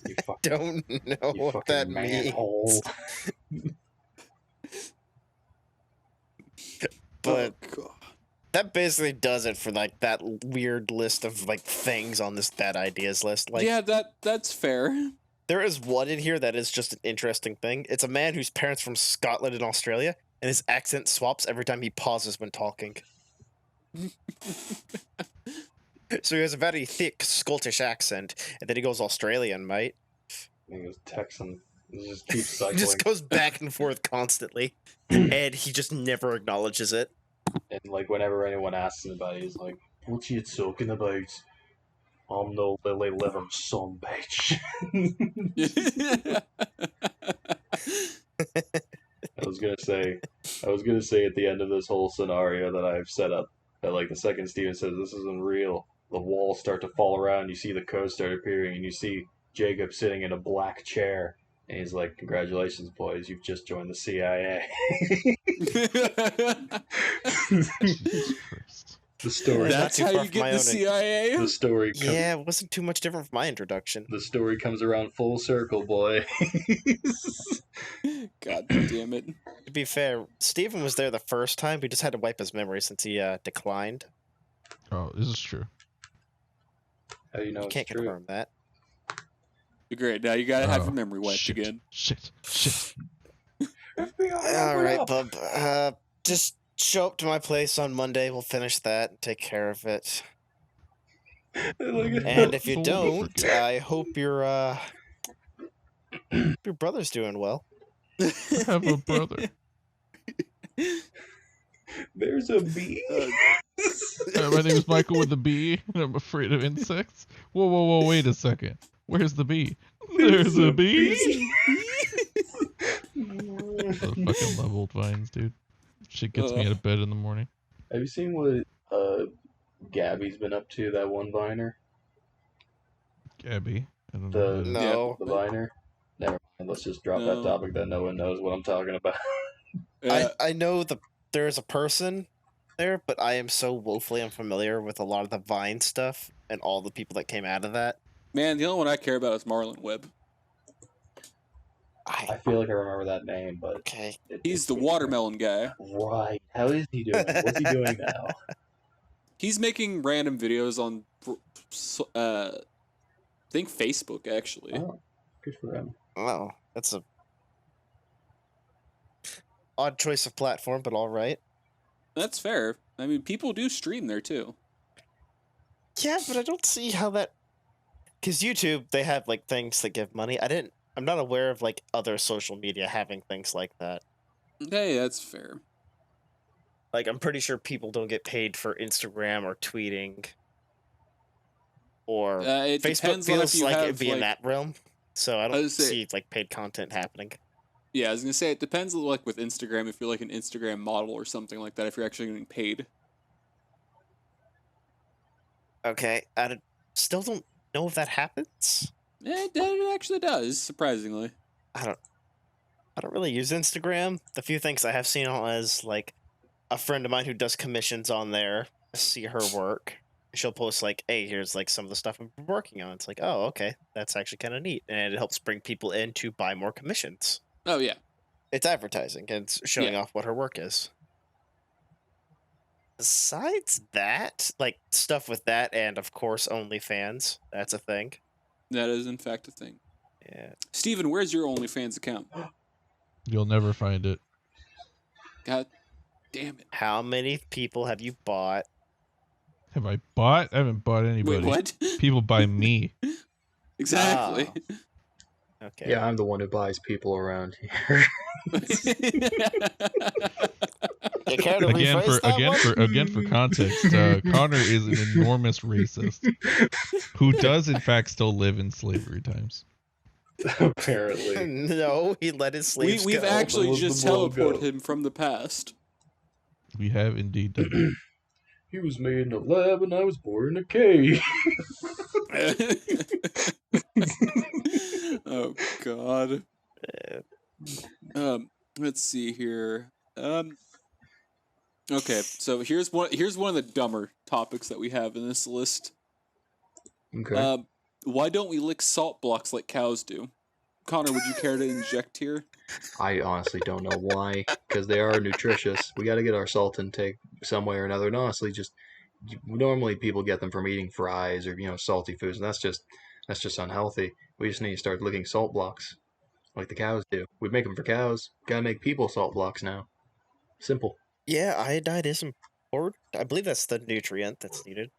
You fucking, Don't know you what fucking that manhole. means. But Oh, God. that basically does it for like that weird list of like things on this bad ideas list. Like, yeah, that's fair. there is one in here that is just an interesting thing. It's a man whose parents from Scotland and Australia, and his accent swaps every time he pauses when talking. So he has a very thick Scottish accent, and then he goes Australian, mate. He goes Texan. He just keeps He cycling. just goes back and forth constantly, and he just never acknowledges it. And like whenever anyone asks him about it, he's like, "What you talking about? I'm no lily liver son, bitch." I was gonna say at the end of this whole scenario that I've set up that like the second Steven says this isn't real, the walls start to fall around. You see the codes start appearing, and you see Jacob sitting in a black chair And he's like, "Congratulations, boys! You've just joined the CIA." Jesus Christ. The story. Not That's too how far you from get my in the own. CIA? The story. Yeah, it wasn't too much different from my introduction. The story comes around full circle, boy. God damn it. To be fair, Steven was there the first time. We just had to wipe his memory since he declined. Oh, this is true. How do you know You it's can't true? confirm that. Great. Now you gotta have Oh, your memory wiped shit, again. Shit. All right, bub. Just show up to my place on Monday. We'll finish that and take care of it. And if you Don't don't, forget. I hope your brother's doing well. I have a brother. There's a bee. My name is Michael with the bee, and I'm afraid of insects. Whoa, wait a second. Where's the bee? There's a bee. I fucking love old vines, dude. Shit gets me out of bed in the morning. Have you seen what Gabby's been up to? That one viner, Gabby. I don't know. the No. the viner. Never mind. Let's just drop that No. topic. That no one knows what I'm talking about. I know there's a person there, but I am so woefully unfamiliar with a lot of the Vine stuff and all the people that came out of that. Man, the only one I care about is Marlon Webb. I feel like I remember that name, but Okay. He's the watermelon guy. Right. How is he doing? What's he doing now? He's making random videos on, I think Facebook, actually. Oh, good for him. Oh, that's a odd choice of platform, but all right. That's fair. I mean, people do stream there, too. Yeah, but I don't see how that. Because YouTube, they have like things that give money. I'm not aware of like other social media having things like that. Hey, that's fair. Like, I'm pretty sure people don't get paid for Instagram or tweeting. Or It Facebook depends on if feels you like have, it'd be in that realm. So I don't would say- see like paid content happening. Yeah, I was gonna say it depends, like with Instagram, if you're like an Instagram model or something like that, if you're actually getting paid. Okay, still don't know if that happens. It actually does, surprisingly. I don't really use Instagram. The few things I have seen on is like a friend of mine who does commissions on there. See her work. She'll post like, "Hey, here's like some of the stuff I'm working on." It's like, "Oh, okay, that's actually kind of neat," and it helps bring people in to buy more commissions. Oh yeah, It's advertising and it's showing off what her work is. Besides that, like stuff with that, and of course OnlyFans. That's a thing. that is in fact a thing. Yeah. Steven, where's your OnlyFans account? You'll never find it. God damn it. How many people have you bought? Have I bought? I haven't bought anybody. Wait, what? People buy me. Exactly. Okay. Yeah, I'm the one who buys people around here. You care to Again rephrase that one? again for context, Connor is an enormous racist who does in fact still live in slavery times. Apparently. No, he let his slaves We've go. actually Let just the world teleported go. him from the past. We have indeed done that. He was made in a lab and I was born in a cave. Oh God. Let's see here. Okay, so here's one of the dumber topics that we have in this list. Okay. Why don't we lick salt blocks like cows do? Connor, would you care to inject here? I honestly don't know why, because they are nutritious. We got to get our salt intake some way or another. And honestly, normally people get them from eating fries or salty foods, and that's just unhealthy. We just need to start licking salt blocks like the cows do. We make them for cows. Gotta make people salt blocks now. Simple. Yeah, iodide is important. I believe that's the nutrient that's needed.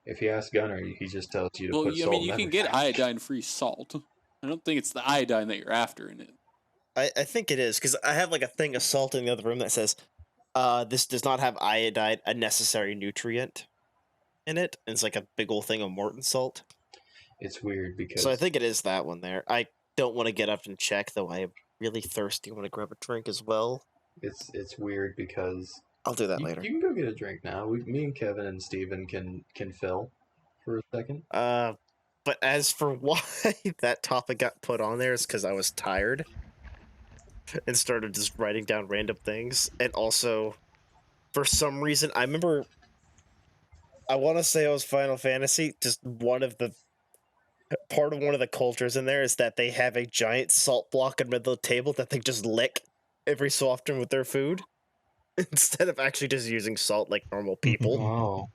If you ask Gunner, he just tells you to Well, put I salt mean, in you can everything. get iodine-free salt. I don't think it's the iodine that you're after in it. I think it is, because I have like a thing of salt in the other room that says, this does not have iodide, a necessary nutrient in it. And it's like a big old thing of Morton salt. It's weird because So I think it is that one there. I don't want to get up and check, though I am really thirsty. I want to grab a drink as well. it's weird because I'll do that you later. can go get a drink now. Me and Kevin and Steven can fill for a second. But as for why that topic got put on there is because I was tired and started just writing down random things. And also, for some reason, I remember, I want to say it was Final Fantasy, just one of the cultures in there is that they have a giant salt block in the middle of the table that they just lick every so often with their food instead of actually just using salt like normal people. Oh.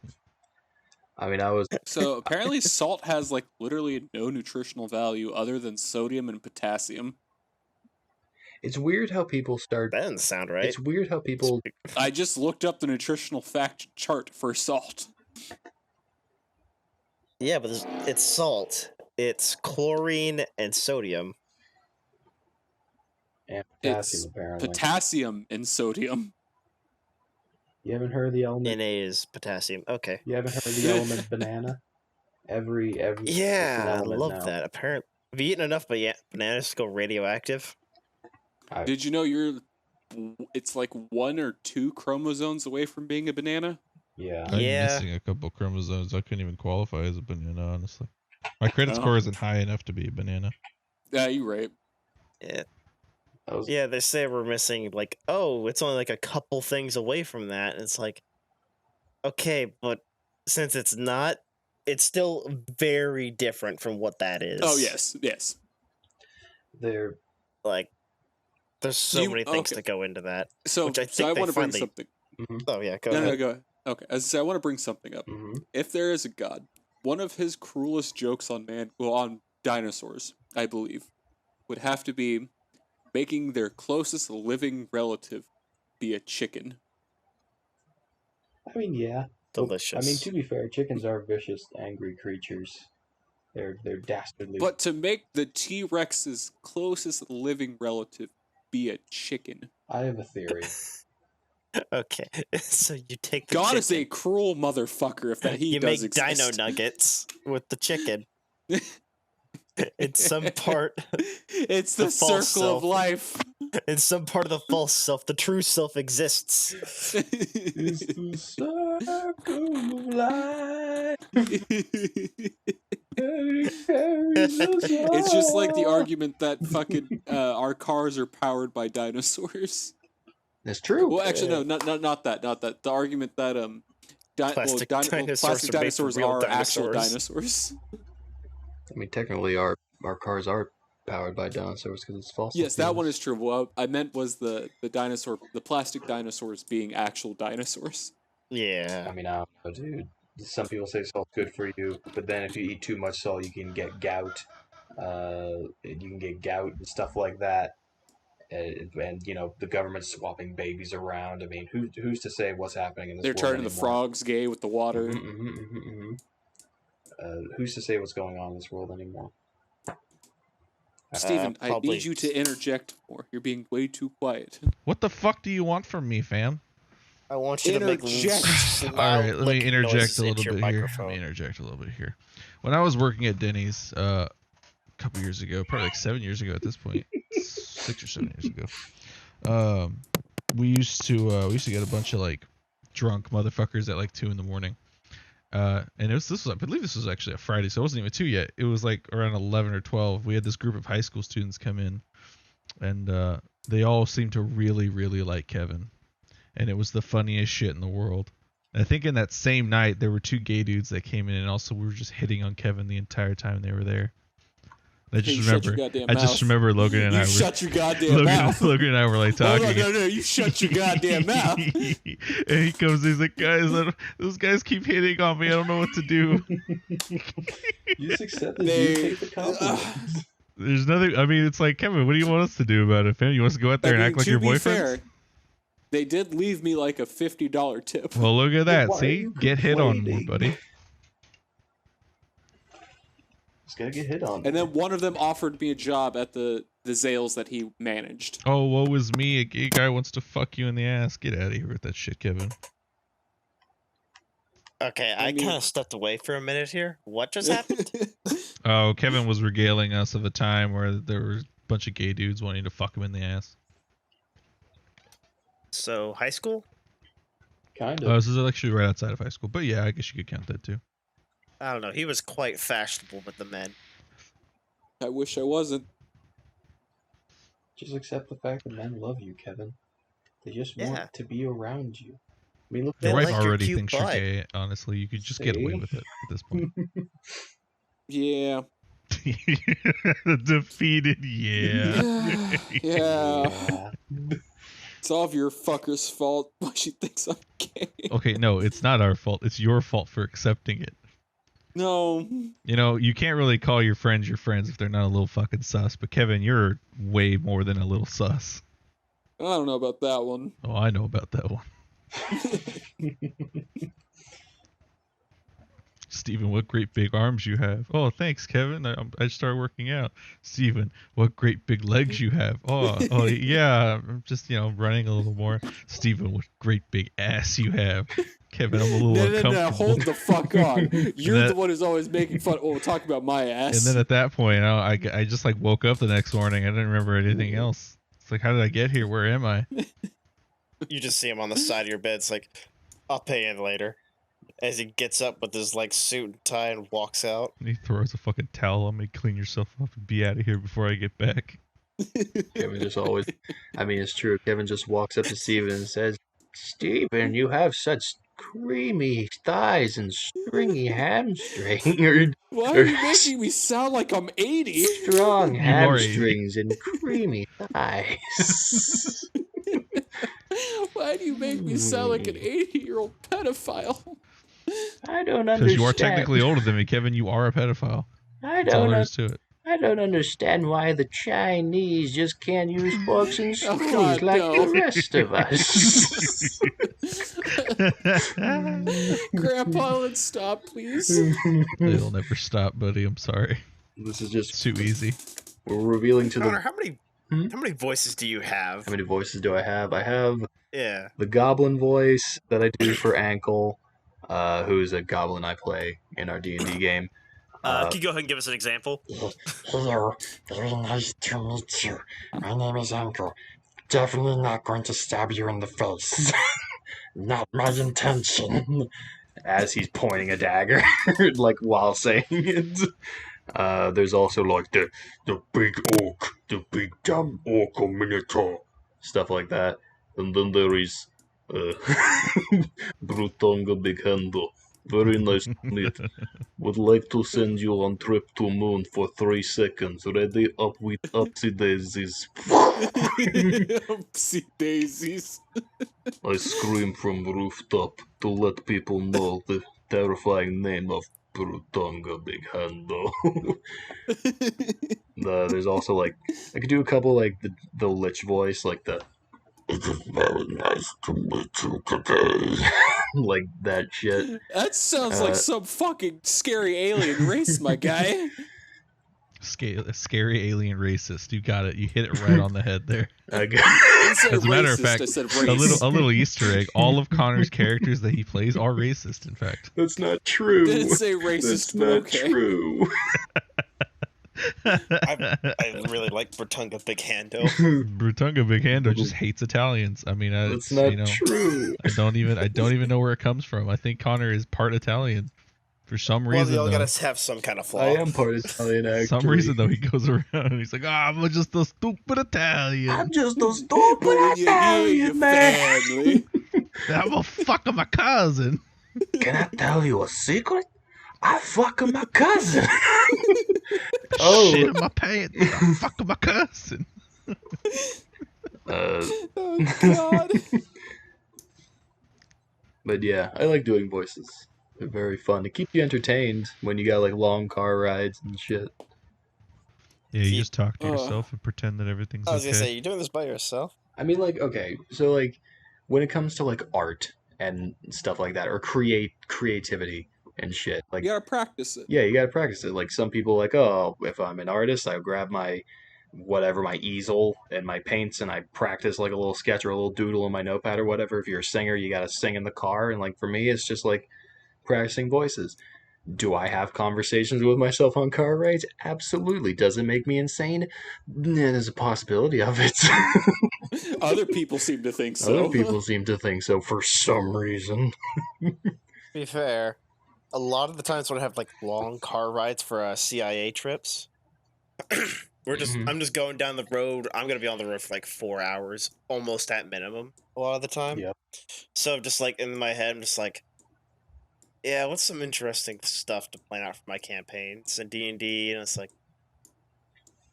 I mean, I was. So apparently salt has like literally no nutritional value other than sodium and potassium. It's weird how people start. That doesn't sound right. It's weird how people. I just looked up the nutritional fact chart for salt. Yeah, but it's salt. It's chlorine and sodium. And potassium, It's apparently. potassium and sodium. You haven't heard of the element. Na is potassium. Okay. You haven't heard of the element banana. Every. It's an Yeah, I element love now. that. Apparently, have you eaten enough bananas to go radioactive? Did you know it's like 1 or 2 chromosomes away from being a banana? Yeah. I'm Yeah. missing a couple chromosomes. I couldn't even qualify as a banana, honestly. My credit Oh. score isn't high enough to be a banana. Yeah, you're right. Yeah. That was, Yeah, they say we're missing, like, oh, it's only like a couple things away from that. And it's like, okay, but since it's not, it's still very different from what that is. Oh, yes. they're. Like, there's so many things okay. that go into that. So, Which I I think want to bring finally- something. Oh, yeah, go No, ahead. go ahead. Okay, as I say, I want to bring something up. Mhm. If there is a god, one of his cruelest jokes on on dinosaurs, I believe, would have to be making their closest living relative be a chicken. I mean, yeah. Delicious. I mean, to be fair, chickens are vicious, angry creatures. They're dastardly. But to make the T-Rex's closest living relative be a chicken. I have a theory. Okay, so you take the God chicken, is a cruel motherfucker if that he you does make exist. dino nuggets with the chicken. In some part, It's the the false circle of self. life. in some part of the false self, the true self exists. It's the circle of life. It's just like the argument that fucking our cars are powered by dinosaurs. That's true. Well, actually, no, not that. The argument that Plastic dinosaurs plastic are made from dinosaurs real are actual dinosaurs. dinosaurs. I mean, technically, our cars are powered by dinosaurs because it's fossil Yes, that one fuels. is true. What I meant was the plastic dinosaurs being actual dinosaurs. Yeah. I mean, I don't know, dude. Some people say salt's good for you, but then if you eat too much salt, you can get gout. You can get gout and stuff like that. And you know, the government's swapping babies around. I mean, who's to say what's happening in this They're world turning the anymore? frogs gay with the water. Who's to say what's going on in this world anymore? Steven, I probably- need you to interject more. You're being way too quiet. What the fuck do you want from me, fam? I want you to make Interject. All right, let me interject a little your bit here. Let microphone. me interject a little bit here. When I was working at Denny's a couple years ago, probably like 7 years ago at this point, 6 or 7 years ago, we used to get a bunch of like drunk motherfuckers at like 2 in the morning. And I believe this was actually a Friday, so it wasn't even 2 yet. It was like around 11 or 12. We had this group of high school students come in, and they all seemed to really, really like Kevin. And it was the funniest shit in the world. And I think in that same night, there were 2 gay dudes that came in, and also we were just hitting on Kevin the entire time they were there. And Hey, you shut your goddamn mouth. remember Logan and You I were shut your goddamn mouth. Logan and I were like Hold talking. on, no, you shut your goddamn mouth. And he comes, he's like, guys, those guys keep hitting on me. I don't know what to do. You just accept it. They- You take the compliment. There's nothing. I mean, it's like, Kevin, what do you want us to do about it, fam? You want us to go out there and act like to your be boyfriend? fair, they did leave me like a $50 tip. Well, look at that. Why are See, you get hit on more, complaining? buddy. Just gotta get hit on. And then one of them offered me a job at the Zales that he managed. Oh, woe is me. A gay guy wants to fuck you in the ass. Get out of here with that shit, Kevin. Okay, I I mean- kind of stepped away for a minute here. What just happened? Oh, Kevin was regaling us of a time where there were a bunch of gay dudes wanting to fuck him in the ass. So, high school? Kind Oh, of. this is actually right outside of high school. But yeah, I guess you could count that too. I don't know. He was quite fashionable with the men. I wish I wasn't. Just accept the fact that men love you, Kevin. They just Yeah. want to be around you. I mean, look. They Your wife like your already cute thinks you're butt. gay. Honestly, you could just get away See? with it at this point. Yeah. Defeated, yeah. Yeah. It's all of your fucker's fault why she thinks I'm gay. Okay, no, it's not our fault. It's your fault for accepting it. No. You know, you can't really call your friends if they're not a little fucking sus. But Kevin, you're way more than a little sus. I don't know about that one. Oh, I know about that one. Steven, what great big arms you have. Oh, thanks, Kevin. I started working out. Steven, what great big legs you have. Oh yeah, I'm just, running a little more. Steven, what great big ass you have. Kevin, I'm a little uncomfortable. No, hold the fuck on. You're the one who's always making fun. Oh, we'll talk about my ass. And then at that point, I just like woke up the next morning. I didn't remember anything else. It's like, how did I get here? Where am I? You just see him on the side of your bed. It's like, I'll pay in later. As he gets up with his like suit and tie and walks out. And he throws a fucking towel on me. Clean yourself up and be out of here before I get back. Kevin just always. I mean, it's true. Kevin just walks up to Steven and says, "Steven, you have such creamy thighs and stringy hamstrings." Why are you making me sound like I'm 80? Strong You are 80. hamstrings and creamy thighs. Why do you make me sound like an 80-year-old pedophile? I don't Because understand. you are technically older than me, Kevin. You are a pedophile. I That's all don't. there is to it. I don't understand why the Chinese just can't use forks and Oh, spoons God, like no. the rest of us. Grandpa, let's stop, please. It'll never stop, buddy. I'm sorry. This is It's just too easy. we're revealing to Connor, the. how many voices do you have? How many voices do I have? I have Yeah. the goblin voice that I do for Ankle, who's a goblin I play in our D&D game. Can you go ahead and give us an example? Hello, very nice to meet you. My name is Uncle. Definitely not going to stab you in the face. Not my intention. As he's pointing a dagger, like while saying it. There's also like the big orc, the big dumb orc or minotaur, stuff like that. And then there is Brutonga Big Handle. Very nice to meet. Would like to send you on trip to moon for 3 seconds. Ready? Up with upsy daisies. Oopsie daisies. I scream from rooftop to let people know the terrifying name of Brutonga Big Handle. There's also like I could do a couple like the lich voice, like the It is very nice to meet you today. like that shit. That sounds like some fucking scary alien race, my guy. Scary alien racist. You got it. You hit it right on the head there. I didn't say As a matter of racist, fact, I said a race. little Easter egg. All of Connor's characters that he plays are racist. In fact, That's not true. Didn't say racist, That's but not okay. true. I really like Bertunga Big Hando. Brutunga Big Hando just hates Italians. I mean, That's it's, not true. I don't even know where it comes from. I think Connor is part Italian for some Well, reason. they all though. gotta have some kind of flaw. I am part Italian, actually. Some reason though, he goes around and he's like, I'm just a stupid Italian. I'm just a But stupid when you hear your Italian man. family, I'm a fucking my cousin. Can I tell you a secret? I fucking my cousin. Oh. Shit in my pants. I'm fucking my cousin. oh god. But yeah, I like doing voices. They're very fun to keep you entertained when you got like long car rides and shit. Yeah, you He- just talk to uh, yourself and pretend that everything's I was okay. gonna say, you doing this by yourself? I mean, like, okay, so like when it comes to like art and stuff like that, or creativity and shit, like You gotta practice it. yeah, you gotta practice it. Like some people like, oh, if I'm an artist, I grab my whatever, my easel and my paints, and I practice like a little sketch or a little doodle in my notepad or whatever. If you're a singer, you gotta sing in the car, and like for me, it's just like practicing voices. Do I have conversations with myself on car rides? Absolutely. Does it make me insane? Yeah, there's a possibility of it. Other people seem to think so. Other people seem to think so for some reason. To be fair, a lot of the times when I have like long car rides for CIA trips, I'm just going down the road. I'm gonna be on the road for like 4 hours, almost at minimum, a lot of the time. Yep. So just like in my head, I'm just like, yeah, what's some interesting stuff to plan out for my campaigns and D&D, and it's like,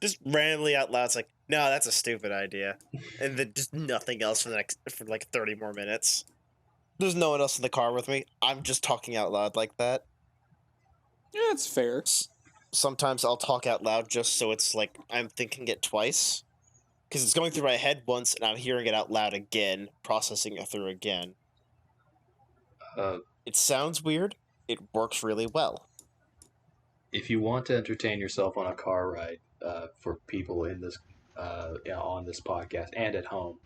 just randomly out loud, it's like, no, that's a stupid idea, and then just nothing else for like 30 more minutes. There's no one else in the car with me. I'm just talking out loud like that. Yeah, that's fair. Sometimes I'll talk out loud just so it's like I'm thinking it twice, because it's going through my head once and I'm hearing it out loud again, processing it through again. It sounds weird. It works really well. If you want to entertain yourself on a car ride, for people in this, on this podcast and at home,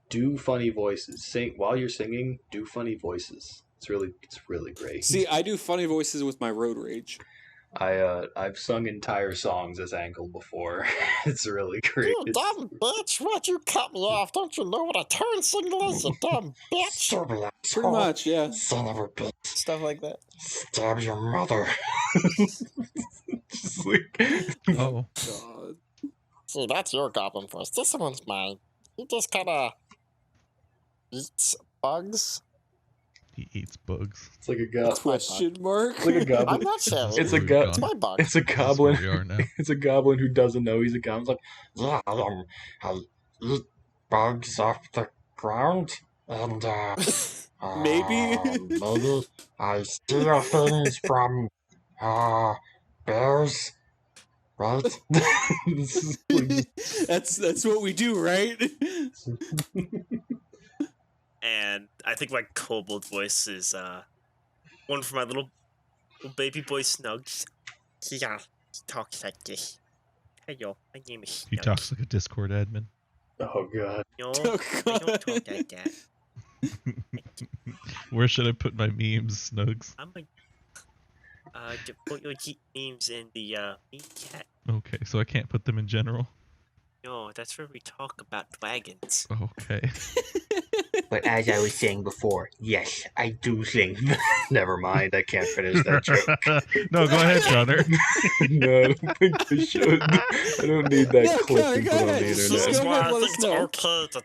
do funny voices. Sing while you're singing. Do funny voices. It's really great. See, I do funny voices with my road rage. I've sung entire songs as Ankle before. It's really great. You dumb bitch! Why'd you cut me off? Don't you know what a turn signal is, you dumb bitch? Stupid Pretty asshole. much, yeah. Son of a bitch. Stuff like that. Stab your mother. Just like, Oh, God. See, that's your goblin voice. This one's mine. He just kind of eats bugs. he eats bugs. it's like a goblin. Question mark? It's like a I'm goblin. not sure. It's a We've go- gone. It's my bug. It's a This is goblin. where we are now. It's a goblin who doesn't know he's a goblin. It's like, Yeah, I eat bugs off the ground, and Maybe. maybe I steal things from bears, right? this is like, that's what we do, right? And I think my kobold voice is one for my little baby boy Snugs. Yeah, he talks like this. Hello, my name is He Snugs. talks like a Discord admin. oh god. No, Oh, I don't God. talk like that. Where should I put my memes, Snugs? I'm a to put your names in the meat cat. Okay, so I can't put them in general. No, that's where we talk about dragons. Okay. But as I was saying before, yes, I do sing. Never mind, I can't finish that joke. No, go ahead, Connor. No, I don't think I should. I don't need that Yeah, clip Connor, and go put on ahead. the Just This internet. is go why ahead, I let think us it's know. okay to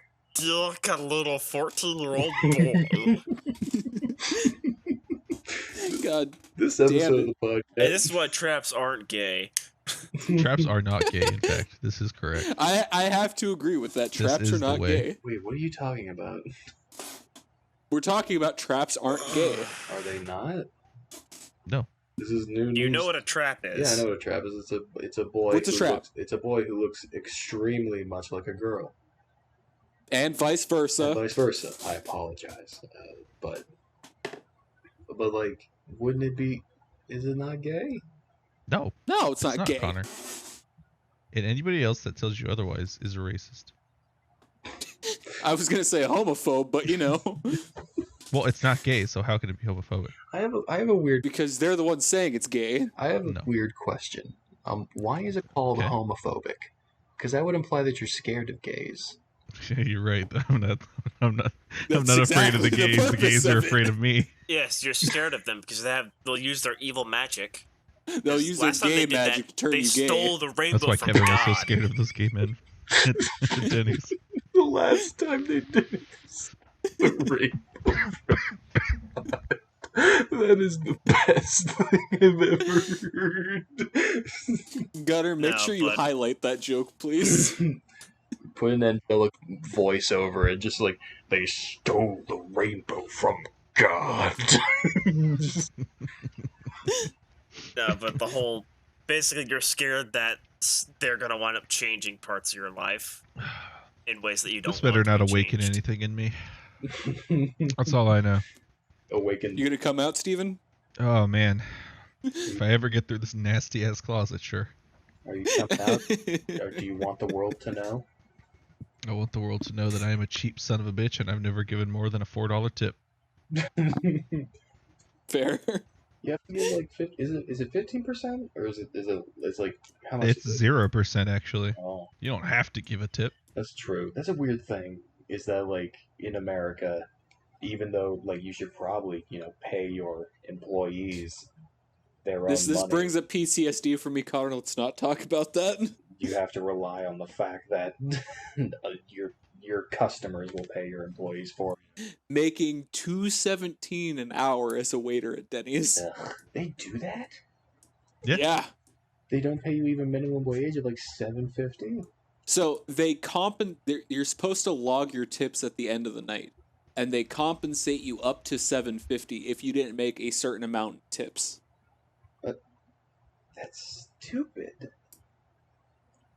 dick a little 14-year-old boy. God, This episode Damn of the podcast. Hey, this is why traps aren't gay. Traps are not gay, in fact. This is correct. I have to agree with that. This Traps is are the not way. gay. Wait, what are you talking about? We're talking about traps aren't gay. Are they not? No. This is new news. You know what a trap is? Yeah, I know what a trap is. It's a boy. What's a who trap? It's a boy who looks extremely much like a girl, And vice and versa. vice versa. I apologize, but like, wouldn't it be? Is it not gay? No, No, it's not gay. Connor. And anybody else that tells you otherwise is a racist. I was gonna say homophobe, but you know, Well, it's not gay, so how could it be homophobic? I have a weird because they're the ones saying it's gay. No. weird question. Why is it called Okay. homophobic? Because that would imply that you're scared of gays. You're right. I'm not That's afraid of the exactly the gays. The purpose gays are of it. afraid of me. Yes, you're scared of them because they'll use their evil magic. They'll use their Last time gay they did magic to turn they you gay. stole the rainbow That's why from Kevin God. was so scared of those gay men at Denny's. The last time they did it, the rainbow. That is the best thing I've ever heard. Gunner, make No, sure you but- highlight that joke, please. Put an angelic voice over it, just like they stole the rainbow from God. No, but the whole basically you're scared that they're gonna wind up changing parts of your life in ways that you don't. This better want to not be awaken changed. anything in me. That's all I know. Awaken. You gonna come out, Steven? Oh man, if I ever get through this nasty ass closet, sure. Are you coming out? Or do you want the world to know? I want the world to know that I am a cheap son of a bitch and I've never given more than a $4 tip. Fair. You have to give like is it 15% or is it's like how much? It's is it? 0% actually. Oh, You don't have to give a tip. that's true. That's a weird thing. Is that like in America, even though like you should probably pay your employees their This own this money, brings up PTSD for me, Connor. Let's not talk about that. you have to rely on the fact that your customers will pay your employees for Making $2.17 an hour as a waiter at Denny's. it. Ugh, they do that? Yeah. Yeah. They don't pay you even minimum wage of like $7.50? So you're supposed to log your tips at the end of the night, and they compensate you up to $7.50 if you didn't make a certain amount in tips. That's stupid.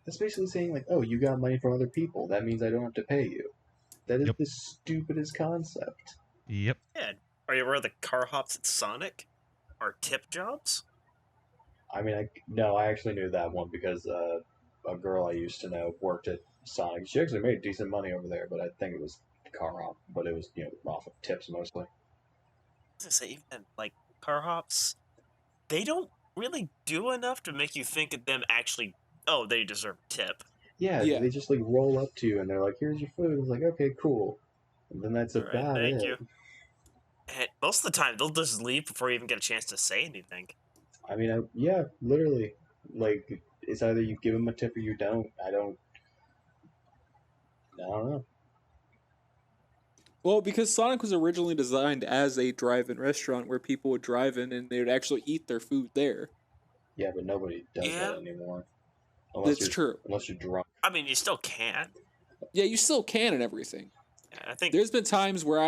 That's basically saying like, oh, you got money from other people. That means I don't have to pay you. That is Yep. the stupidest concept. Yep. Yeah. Are you aware the car hops at Sonic are tip jobs? I mean, I actually knew that one because a girl I used to know worked at Sonic. She actually made decent money over there, but I think it was car hop. But it was off of tips mostly. I was gonna say, even like car hops, they don't really do enough to make you think of them actually. Oh, they deserve a tip. Yeah, Yeah. they just like roll up to you and they're like, "Here's your food." It's like, okay, cool. And then that's All right, about thank it. you. And most of the time, they'll just leave before you even get a chance to say anything. I mean, yeah, literally. Like, it's either you give them a tip or you don't. I don't know. Well, because Sonic was originally designed as a drive-in restaurant where people would drive in and they would actually eat their food there. Yeah, but nobody does Yeah. that anymore. Unless That's true. Unless you're drunk. I mean, you still can. Yeah, you still can and everything. Yeah, I think There's been times where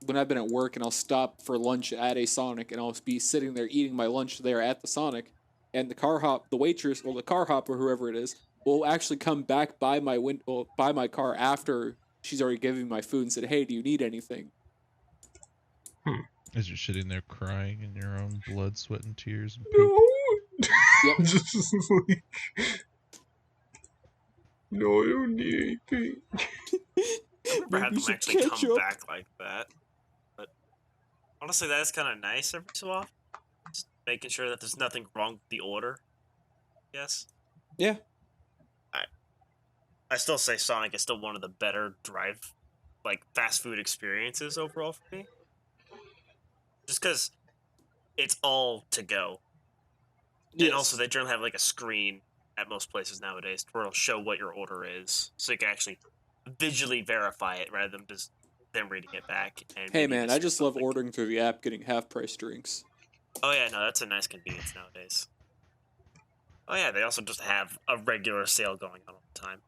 when I've been at work and I'll stop for lunch at a Sonic and I'll be sitting there eating my lunch there at the Sonic, and the waitress, or the car hop or whoever it is, will actually come back by my car after she's already given me my food and said, "Hey, do you need anything?" As you're sitting there crying in your own blood, sweat, and tears and poop. No. Yep. Just like, no, I don't need anything. I've never had Maybe them some actually come ketchup. back like that. But honestly, that is kind of nice every so often. Just making sure that there's nothing wrong with the order. Yes. Yeah. I still say Sonic is still one of the better fast food experiences overall for me. Just because it's all to go. Yes. And also, they generally have like a screen at most places nowadays where it'll show what your order is. So you can actually visually verify it rather than just them reading it back. And Hey maybe man, I missing just love something. ordering through the app, getting half-price drinks. Oh yeah, no, that's a nice convenience nowadays. Oh yeah, they also just have a regular sale going on all the time.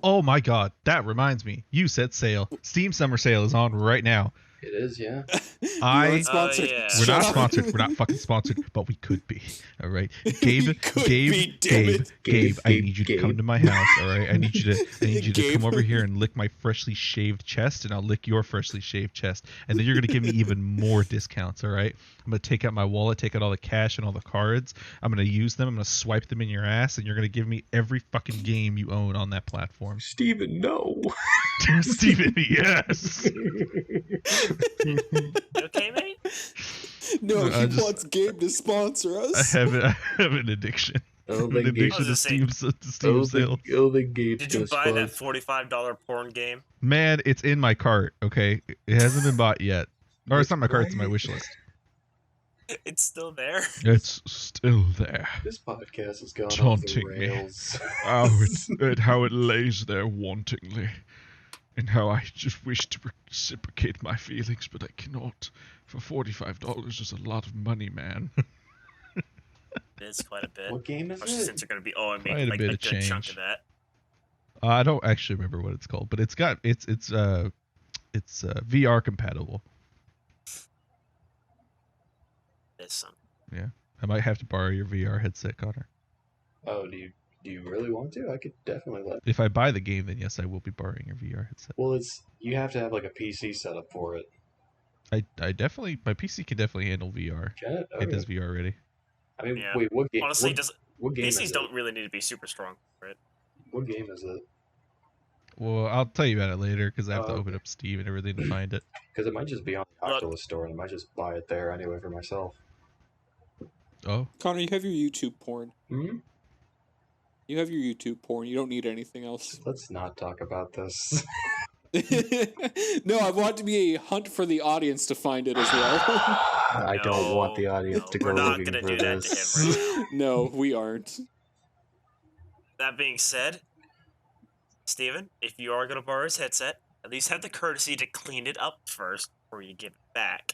Oh my god, that reminds me. You said sale. Steam Summer Sale is on right now. It is, yeah. You I- aren't sponsored. yeah. We're Shut not up. sponsored. We're not fucking sponsored, but we could be. All right, Gabe, could Gabe, be, damn Gabe, it. Gabe. I Gabe, need you to Gabe. come to my house. All right, I need you to Gabe. come over here and lick my freshly shaved chest, and I'll lick your freshly shaved chest, and then you're gonna give me even more discounts. All right, I'm gonna take out my wallet, take out all the cash and all the cards. I'm gonna use them. I'm gonna swipe them in your ass, and you're gonna give me every fucking game you own on that platform. Steven, no. Steven, yes. You okay, mate? No, I he just- wants Gabe to sponsor I us. have an addiction. Oh, An then Gabe. addiction I was to gonna Steam sales. Gabe's Did you gonna buy that sponsor- $45 porn game? Man, it's in my cart. Okay, it hasn't been bought yet, or it's not my cart. It's my wish list. It's still there. It's still there. This podcast has gone Taunting off the me. rails. How it lays there wantingly, and how I just wish to reciprocate my feelings, but I cannot. For $45 is a lot of money, man. It is quite a bit. What game is Especially it? since you're going to be owing me Quite a like bit a of good chunk change. of that. I don't actually remember what it's called, but it's VR compatible. There's some. I might have to borrow your VR headset, Connor. Oh, do you really want to? I could definitely let. If I buy the game, then yes, I will be borrowing your VR headset. Well, you have to have like a PC setup for it. I definitely, my PC can definitely handle VR. Can it? It does Okay. VR already. I mean, Yeah. wait, what game? Honestly, what game PCs is don't it? really need to be super strong for it. What game is it? Well, I'll tell you about it later because I have to Oh, open up Steam and everything to find it. Because it might just be on the Look. Oculus store, and I might just buy it there anyway for myself. Oh, Connor, you have your YouTube porn. Hmm. You have your YouTube porn. You don't need anything else. Let's not talk about this. No, I want it to be a hunt for the audience to find it as well. I don't want the audience to go we're not looking gonna for do that to this. him right now. No, we aren't. That being said, Steven, if you are gonna borrow his headset, at least have the courtesy to clean it up first before you give it back.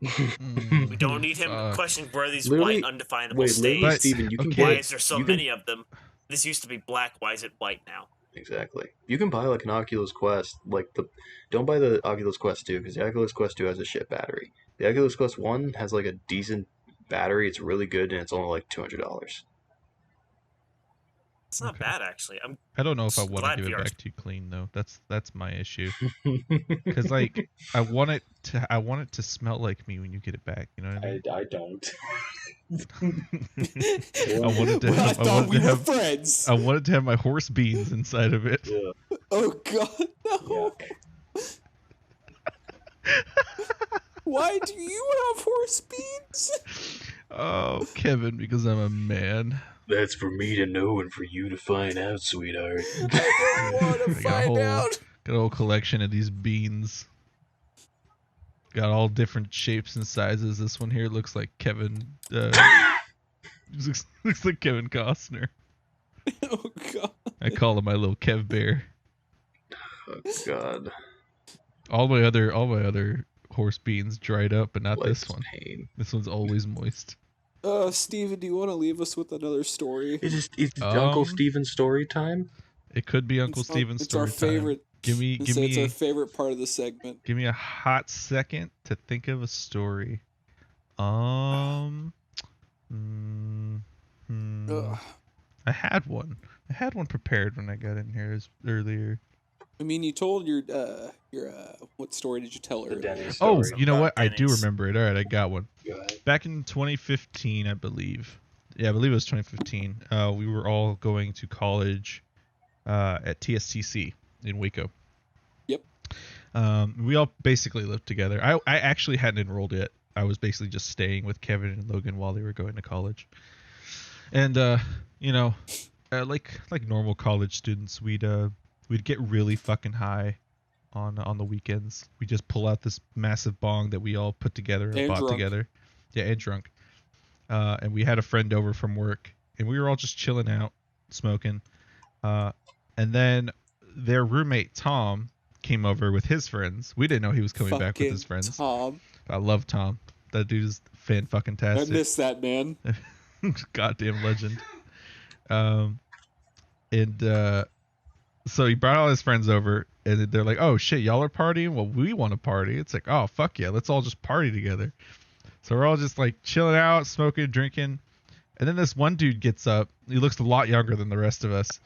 We don't need him Fuck. questioning where these Literally- white undefinable Wait, stains. literally, But- Steven, you can okay. Why buy is there so you can- many of them? This used to be black. Why is it white now? Exactly. You can buy like an Oculus Quest. Don't buy the Oculus Quest 2 because the Oculus Quest 2 has a shit battery. The Oculus Quest 1 has like a decent battery. It's really good and it's only like $200. It's not Okay. bad actually. I'm I don't know if I want to glad give it VR's back to you clean though. That's my issue. Because like I want it to smell like me when you get it back. You know what I mean? I don't. I wanted to Well, I have. thought we were friends. I wanted to have my horse beans inside of it. Yeah. Oh God, no! Yuck. Why do you have horse beans? Oh, Kevin, because I'm a man. That's for me to know and for you to find out, sweetheart. I don't want to I got a find whole- out. Got a whole collection of these beans. Got all different shapes and sizes. This one here looks like Kevin. Looks like Kevin Costner. Oh God. I call him my little Kev Bear. Oh God. All my other horse beans dried up, but not Life's this one. pain. This one's always moist. Steven, do you want to leave us with another story? Is Uncle Um, Steven's story time? It could be Uncle It's Steven's it's story our favorite. time. Give me It's our favorite part of the segment. give me a hot second to think of a story. Hmm, Ugh. I had one. I had one prepared when I got in here earlier. I mean, you told your what story did you tell The earlier? Denny Oh, story. you know what? I do Denny's. remember it. All right, I got one. Go ahead. Back in 2015, I believe. Yeah, I believe it was 2015. We were all going to college at TSTC in Waco. Yep. We all basically lived together. I actually hadn't enrolled yet. I was basically just staying with Kevin and Logan while they were going to college. And like normal college students, we'd get really fucking high on the weekends. We just pull out this massive bong that we all put together and And bought drunk. together. Yeah, and drunk. And we had a friend over from work, and we were all just chilling out, smoking. And then their roommate Tom came over with his friends. We didn't know he was coming back with his Fucking friends. Tom, I love Tom. That dude is I fantastic. miss that man. Goddamn legend. So he brought all his friends over, and they're like, "Oh shit, y'all are partying? Well, we want to party." It's like, "Oh fuck yeah, let's all just party together." So we're all just like chilling out, smoking, drinking, and then this one dude gets up. He looks a lot younger than the rest of us,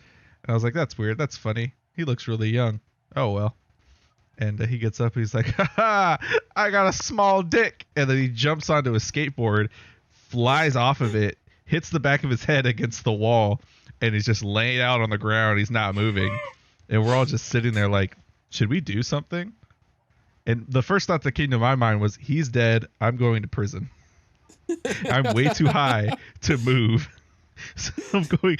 and I was like, "That's weird. That's funny. He looks really young." Oh well. And he gets up. He's like, "Ha ha! I got a small dick," and then he jumps onto a skateboard, flies off of it, hits the back of his head against the wall, and he's just laying out on the ground. He's not moving. And we're all just sitting there like, should we do something? And the first thought that came to my mind was, he's dead. I'm going to prison. I'm way too high to move. So I'm going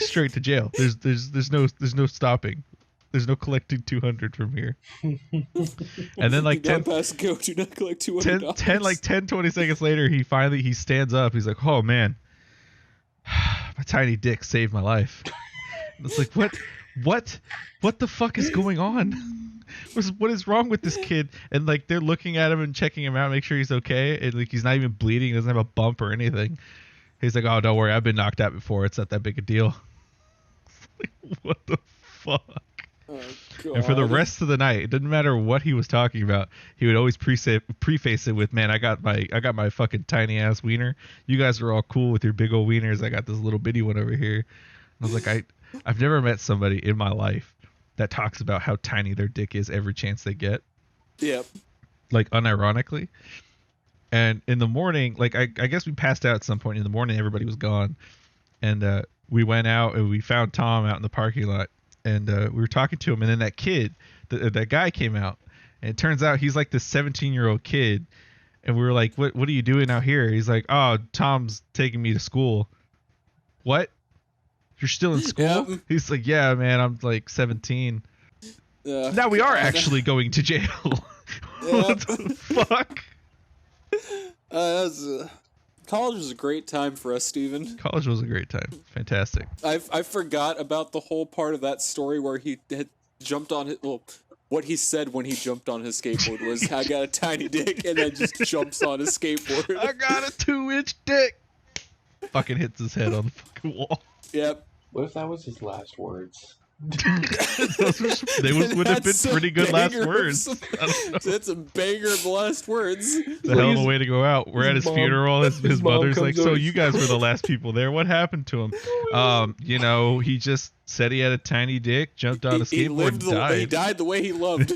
straight to jail. There's no stopping. There's no collecting 200 from here. And then like do 10, not pass go. Do not collect $200. 20 seconds later, he stands up. He's like, "Oh man, my tiny dick saved my life." It's like, what the fuck is going on? What is wrong with this kid? And like they're looking at him and checking him out, make sure he's okay. And like he's not even bleeding, he doesn't have a bump or anything. He's like, "Oh, don't worry, I've been knocked out before. It's not that big a deal." Like, what the fuck? Oh, And for the God. rest of the night, it didn't matter what he was talking about. He would always preface it with, "Man, I got my fucking tiny ass wiener. You guys are all cool with your big old wieners. I got this little bitty one over here." And I was like, I've never met somebody in my life that talks about how tiny their dick is every chance they get, Yep. like unironically. And in the morning, like I guess we passed out at some point in the morning. Everybody was gone, and we went out and we found Tom out in the parking lot. And we were talking to him, and then that kid, that guy came out, and it turns out he's like this 17-year-old kid, and we were like, "What are you doing out here?" He's like, "Oh, Tom's taking me to school." What? You're still in school? Yep. He's like, "Yeah, man, I'm like 17." Now we are God. actually going to jail. What the fuck? College was a great time for us, Steven. College was a great time. Fantastic. I forgot about the whole part of that story where he had jumped on his. Well, what he said when he jumped on his skateboard was, "I got a tiny dick," and then just jumps on his skateboard. I got a 2-inch dick. Fucking hits his head on the fucking wall. Yep. What if that was his last words? They would have been pretty good last words. That's a banger of last words. The hell of a way to go out. We're at his funeral. His mom mother's comes like, "So over. you guys were the last people there. What happened to him?" He just said he had a tiny dick, jumped on a He skateboard, lived and died. He died the way he loved.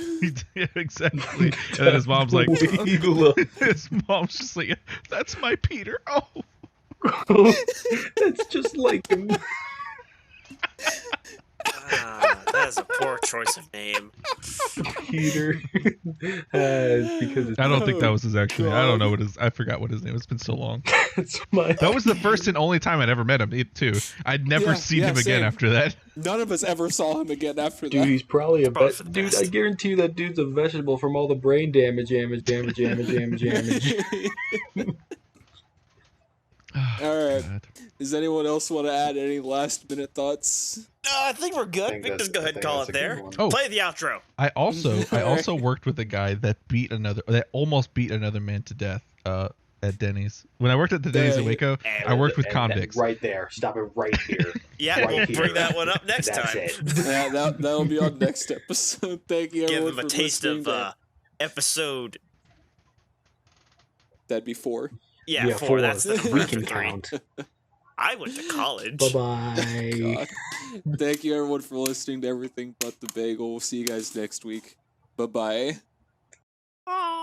Yeah, exactly. And then his mom's like, his mom's just like, "That's my Peter." Oh. That's just like him. That is a poor choice of name. Peter. Because it's I don't think that was his actual name. I don't God. know what his. I forgot what his name. It's been so long. it's my. That was the first and only time I'd ever met him. Too. I'd never seen him again same. after that. None of us ever saw him again after Dude, that. he's probably a Probably for the dude. best. I guarantee you that dude's a vegetable from all the brain damage. All right. God. Does anyone else want to add any last minute thoughts? No, I think we're good. We can just go ahead and call it there. Oh. Play the outro. I also worked with a guy that almost beat another man to death at Denny's. When I worked at the Denny's in Yeah. Waco, I worked with convicts. Right there. Stop it right here. Yeah, Right we'll here. bring that one up next That's time. it. Yeah, that'll be on next episode. Thank you, Give everyone, them a for taste listening. of episode. That'd be 4. Yeah, 4. That's the we number can 3. count. I went to college. Bye bye. God. Thank you, everyone, for listening to Everything But the Bagel. We'll see you guys next week. Bye bye. Aw.